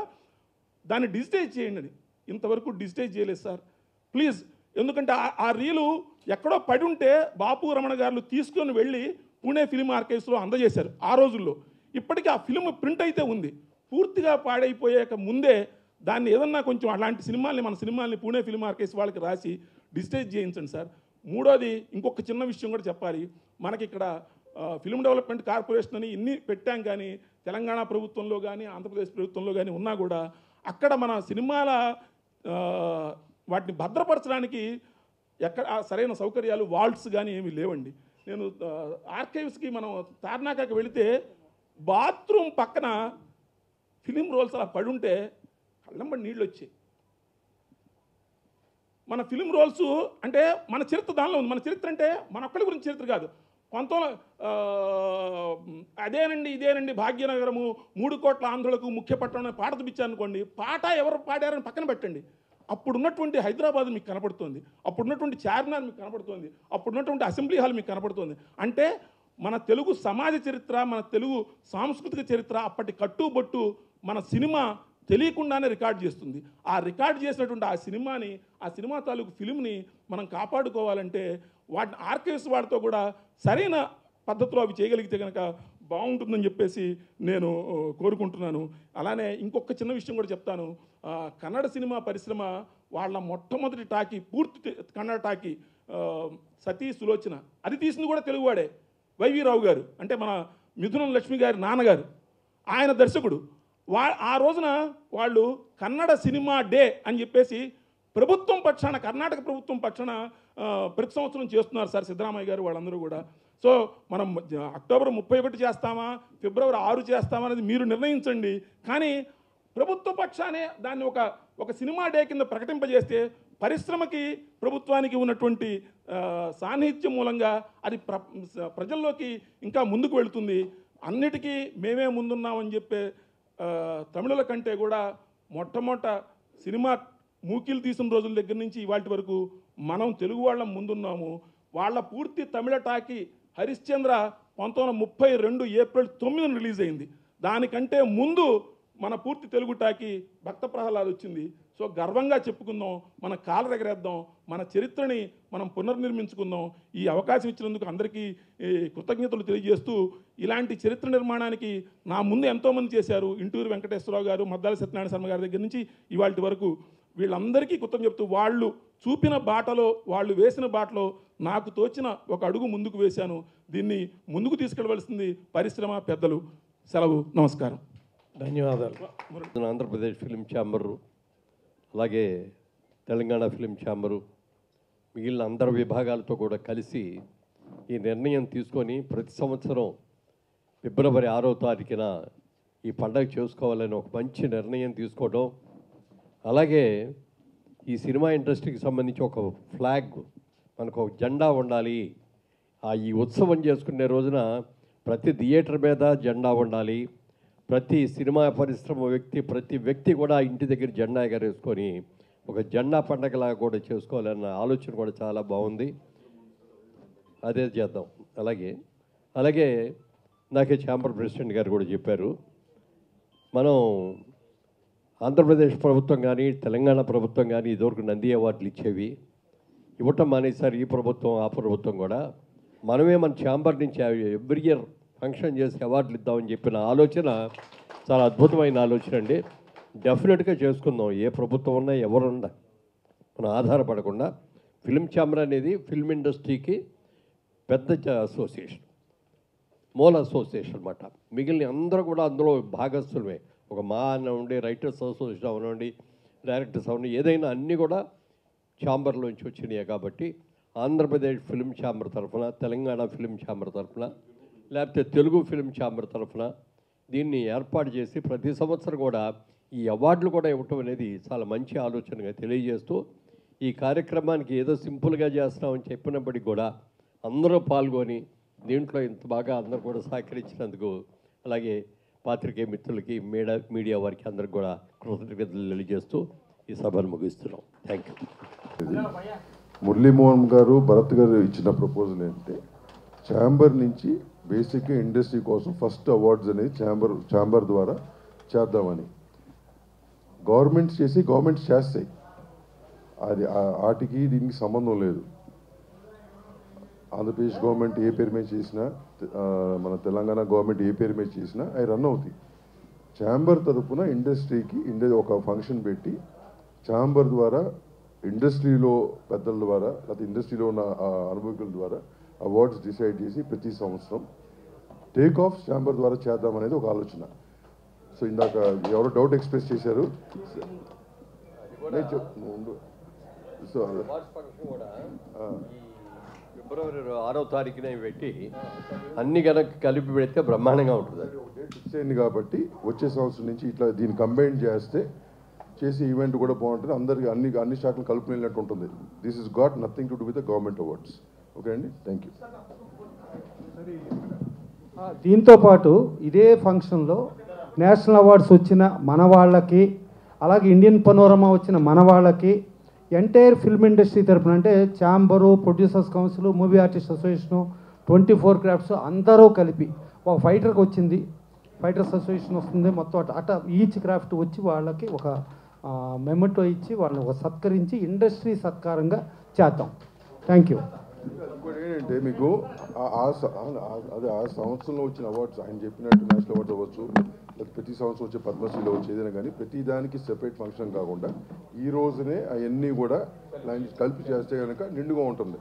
దాన్ని డిజిటైజ్ చేయండి అని. ఇంతవరకు డిజిటైజ్ చేయలేదు సార్, ప్లీజ్. ఎందుకంటే ఆ రీలు ఎక్కడో పడి ఉంటే బాపు రమణ గారు తీసుకొని వెళ్ళి పూణే ఫిలిం ఆర్కైవ్స్లో అందజేశారు ఆ రోజుల్లో. ఇప్పటికీ ఆ ఫిలిం ప్రింట్ అయితే ఉంది. పూర్తిగా పాడైపోయాక ముందే దాన్ని ఏదన్నా కొంచెం అలాంటి సినిమాల్ని, మన సినిమాల్ని పూణే ఫిలిం ఆర్కైవ్స్ వాళ్ళకి రాసి డిజిటైజ్ చేయించండి సార్. మూడోది, ఇంకొక చిన్న విషయం కూడా చెప్పాలి. మనకి ఇక్కడ ఫిల్మ్ డెవలప్మెంట్ కార్పొరేషన్ అని ఇన్ని పెట్టాం, కానీ తెలంగాణ ప్రభుత్వంలో కానీ ఆంధ్రప్రదేశ్ ప్రభుత్వంలో కానీ ఉన్నా కూడా అక్కడ మన సినిమాల వాటిని భద్రపరచడానికి ఎక్కడ సరైన సౌకర్యాలు, వాల్ట్స్ కానీ ఏమీ లేవండి. నేను ఆర్కైవ్స్కి మనం తార్నాకాకి వెళితే బాత్రూమ్ పక్కన ఫిలిం రోల్స్ అలా పడుంటే కళ్ళంబడి నీళ్ళు వచ్చాయి. మన ఫిలిం రోల్స్ అంటే మన చరిత్ర దానిలో ఉంది. మన చరిత్ర అంటే మన ఒక్కడి గురించి చరిత్ర కాదు. అదేనండి ఇదేనండి భాగ్యనగరము 3 కోట్ల ఆంధ్రులకు ముఖ్య పట్టణం అనే పాట చూపించారనుకోండి, పాట ఎవరు పాడారని పక్కన పెట్టండి, అప్పుడున్నటువంటి హైదరాబాద్ మీకు కనపడుతుంది, అప్పుడున్నటువంటి చార్మినార్ మీకు కనపడుతుంది, అప్పుడున్నటువంటి అసెంబ్లీ హాల్ మీకు కనపడుతుంది. అంటే మన తెలుగు సమాజ చరిత్ర, మన తెలుగు సాంస్కృతిక చరిత్ర, అప్పటి కట్టుబొట్టు మన సినిమా తెలియకుండానే రికార్డ్ చేస్తుంది. ఆ రికార్డ్ చేసినటువంటి ఆ సినిమా తాలూకు ఫిలింని మనం కాపాడుకోవాలంటే వాటిని ఆర్కైవ్స్ వాటితో కూడా సరైన పద్ధతిలో అవి చేయగలిగితే కనుక బాగుంటుందని చెప్పేసి నేను కోరుకుంటున్నాను. అలానే ఇంకొక చిన్న విషయం కూడా చెప్తాను. కన్నడ సినిమా పరిశ్రమ వాళ్ళ మొట్టమొదటి టాకీ, పూర్తి కన్నడ టాకీ సతీ సులోచన, అది తీసింది కూడా తెలుగువాడే, వైవి రావు గారు. అంటే మన మిథునం లక్ష్మి గారి నాన్నగారు, ఆయన దర్శకుడు. ఆ రోజున వాళ్ళు కన్నడ సినిమా డే అని చెప్పేసి ప్రభుత్వం పక్షాన, కర్ణాటక ప్రభుత్వం పక్షాన ప్రతి సంవత్సరం చేస్తున్నారు సార్ సిద్ధరామయ్య గారు వాళ్ళందరూ కూడా. సో మనం అక్టోబర్ 31 చేస్తామా, ఫిబ్రవరి 6 చేస్తామా అనేది మీరు నిర్ణయించండి. కానీ ప్రభుత్వ పక్షానే దాన్ని ఒక సినిమా డే కింద ప్రకటింపజేస్తే పరిశ్రమకి, ప్రభుత్వానికి ఉన్నటువంటి సాన్నిహిత్యం మూలంగా అది ప్రజల్లోకి ఇంకా ముందుకు వెళుతుంది. అన్నిటికీ మేమే ముందున్నామని చెప్పే తమిళుల కంటే కూడా మొట్టమొదట సినిమా మూకీలు తీసిన రోజుల దగ్గర నుంచి ఇవాటి వరకు మనం తెలుగు వాళ్ళం ముందున్నాము. వాళ్ళ పూర్తి తమిళ టాకీ హరిశ్చంద్ర 1932 ఏప్రిల్ 9 రిలీజ్ అయింది. దానికంటే ముందు మన పూర్తి తెలుగు టాకీ భక్త ప్రహ్లాద్ వచ్చింది. సో గర్వంగా చెప్పుకుందాం, మన కాళ్ళ ఎగరేద్దాం, మన చరిత్రని మనం పునర్నిర్మించుకుందాం. ఈ అవకాశం ఇచ్చినందుకు అందరికీ కృతజ్ఞతలు తెలియజేస్తూ, ఇలాంటి చరిత్ర నిర్మాణానికి నా ముందు ఎంతోమంది చేశారు. ఇంటూరు వెంకటేశ్వరరావు గారు, మద్దాల సత్యనారాయణ శర్మ గారి దగ్గర నుంచి ఇవాళ వరకు వీళ్ళందరికీ కృతజ్ఞత చెప్తూ, వాళ్ళు చూపిన బాటలో, వాళ్ళు వేసిన బాటలో నాకు తోచిన ఒక అడుగు ముందుకు వేశాను. దీన్ని ముందుకు తీసుకెళ్ళవలసింది పరిశ్రమ పెద్దలు. సెలవు, నమస్కారం, ధన్యవాదాలు. ఆంధ్రప్రదేశ్ ఫిలిం ఛాంబరు, అలాగే తెలంగాణ ఫిలిం ఛాంబరు, మిగిలిన అందరి విభాగాలతో కూడా కలిసి ఈ నిర్ణయం తీసుకొని ప్రతి సంవత్సరం ఫిబ్రవరి 6వ తారీఖున ఈ పండగ చేసుకోవాలని ఒక మంచి నిర్ణయం తీసుకోవడం, అలాగే ఈ సినిమా ఇండస్ట్రీకి సంబంధించి ఒక ఫ్లాగ్, మనకు ఒక జెండా ఉండాలి. ఈ ఉత్సవం చేసుకునే రోజున ప్రతి థియేటర్ మీద జెండా ఉండాలి, ప్రతి సినిమా పరిశ్రమ ప్రతి వ్యక్తి కూడా ఇంటి దగ్గర జెండా ఎగరేసుకొని ఒక జెండా పండగలాగా కూడా చేసుకోవాలన్న ఆలోచన కూడా చాలా బాగుంది. అదే చేద్దాం. అలాగే నాకే ఛాంబర్ ప్రెసిడెంట్ గారు కూడా చెప్పారు, మనం ఆంధ్రప్రదేశ్ ప్రభుత్వం కానీ తెలంగాణ ప్రభుత్వం కానీ ఇదివరకు నంది అవార్డులు ఇచ్చేవి, ఇవ్వటం మానేసారు ఈ ప్రభుత్వం ఆ ప్రభుత్వం కూడా. మనమే మన ఛాంబర్ నుంచి ఎవ్రీ ఇయర్ ఫంక్షన్ చేసి అవార్డులు ఇద్దామని చెప్పిన ఆలోచన చాలా అద్భుతమైన ఆలోచన అండి. డెఫినెట్గా చేసుకుందాం. ఏ ప్రభుత్వం ఉన్నా ఎవరున్నా మనం ఆధారపడకుండా. ఫిల్మ్ ఛాంబర్ అనేది ఫిల్మ్ ఇండస్ట్రీకి పెద్ద అసోసియేషన్, మూల అసోసియేషన్ అన్నమాట. మిగిలిన అందరూ కూడా అందులో భాగస్థులమే. ఒక మా అనండి, రైటర్స్ అసోసియేషన్ అవనండి, డైరెక్టర్స్ అవనండి, ఏదైనా అన్నీ కూడా ఛాంబర్లోంచి వచ్చినాయి. కాబట్టి ఆంధ్రప్రదేశ్ ఫిల్మ్ ఛాంబర్ తరఫున, తెలంగాణ ఫిల్మ్ ఛాంబర్ తరఫున, లేకపోతే తెలుగు ఫిల్మ్ ఛాంబర్ తరఫున దీన్ని ఏర్పాటు చేసి ప్రతి సంవత్సరం కూడా ఈ అవార్డులు కూడా ఇవ్వటం అనేది చాలా మంచి ఆలోచనగా తెలియజేస్తూ, ఈ కార్యక్రమానికి ఏదో సింపుల్గా చేస్తున్నామని చెప్పినప్పటికీ కూడా అందరూ పాల్గొని దీంట్లో ఇంత బాగా అందరూ కూడా సహకరించినందుకు, అలాగే పాత్రికేయ మిత్రులకి, మీడియా వారికి అందరికి కూడా కృతజ్ఞతలు తెలియజేస్తూ ఈ సభను ముగిస్తున్నాం. Thank you. మురళీమోహన్ గారు, భరత్ గారు ఇచ్చిన ప్రపోజల్ ఏంటంటే ఛాంబర్ నుంచి బేసిక్గా ఇండస్ట్రీ కోసం ఫస్ట్ అవార్డ్స్ అనేది ఛాంబర్ ద్వారా చేద్దామని. గవర్నమెంట్స్ చేస్తాయి, అది వాటికి దీనికి సంబంధం లేదు. ఆంధ్రప్రదేశ్ గవర్నమెంట్ ఏ పేరు మీద చేసినా, మన తెలంగాణ గవర్నమెంట్ ఏ పేరు మీద చేసినా అవి రన్ అవుతాయి. ఛాంబర్ తరఫున ఇండస్ట్రీకి ఒక ఫంక్షన్ పెట్టి ఛాంబర్ ద్వారా ఇండస్ట్రీలో పెద్దల ద్వారా, లేకపోతే ఇండస్ట్రీలో ఉన్న అనుభవకుల ద్వారా అవార్డ్స్ డిసైడ్ చేసి ప్రతి సంవత్సరం టేక్ ఆఫ్ ఛాంబర్ ద్వారా చేద్దామనేది ఒక ఆలోచన. సో ఇందాక ఎవరో డౌట్ ఎక్స్ప్రెస్ చేశారు. సో ఫిబ్రవరి 6వ తారీఖున పెట్టి అన్ని కనుక కలిపి పెడితే బ్రహ్మాండంగా ఉంటుంది. డేట్ ఫిక్స్ అయింది కాబట్టి వచ్చే సంవత్సరం నుంచి ఇట్లా దీన్ని కంబైన్ చేస్తే చేసే ఈవెంట్ కూడా బాగుంటుంది. అందరికి అన్ని శాఖలు కలుపు వెళ్ళినట్టు ఉంటుంది. This is got nothing to do with the government awards. Okay అండి, థ్యాంక్ యూ. దీంతో పాటు ఇదే ఫంక్షన్లో నేషనల్ అవార్డ్స్ వచ్చిన మన వాళ్ళకి, అలాగే ఇండియన్ పనోరమా వచ్చిన మన వాళ్ళకి, ఎంటైర్ ఫిల్మ్ ఇండస్ట్రీ తరఫున అంటే chamber, producers council, movie artist association, 24 crafts అందరూ కలిపి ఒక ఫైటర్కి వచ్చింది, ఫైటర్స్ అసోసియేషన్ వస్తుంది, మొత్తం అట్లా ఈచ్ క్రాఫ్ట్ వచ్చి వాళ్ళకి ఒక మెమోటో ఇచ్చి వాళ్ళని ఒక సత్కరించి ఇండస్ట్రీ సత్కారంగా చేద్దాం. Thank you. ఇంకోటి ఏంటంటే మీకు అదే ఆ సంవత్సరంలో వచ్చిన అవార్డ్స్ ఆయన చెప్పినట్టు నేషనల్ అవార్డ్స్ అవ్వచ్చు, లేదా ప్రతి సంవత్సరం వచ్చే పద్మశ్రీలో వచ్చి ఏదైనా కానీ ప్రతి దానికి సెపరేట్ ఫంక్షన్ కాకుండా ఈ రోజునే అవన్నీ కూడా కలిపి చేస్తే కనుక నిండుగా ఉంటుంది.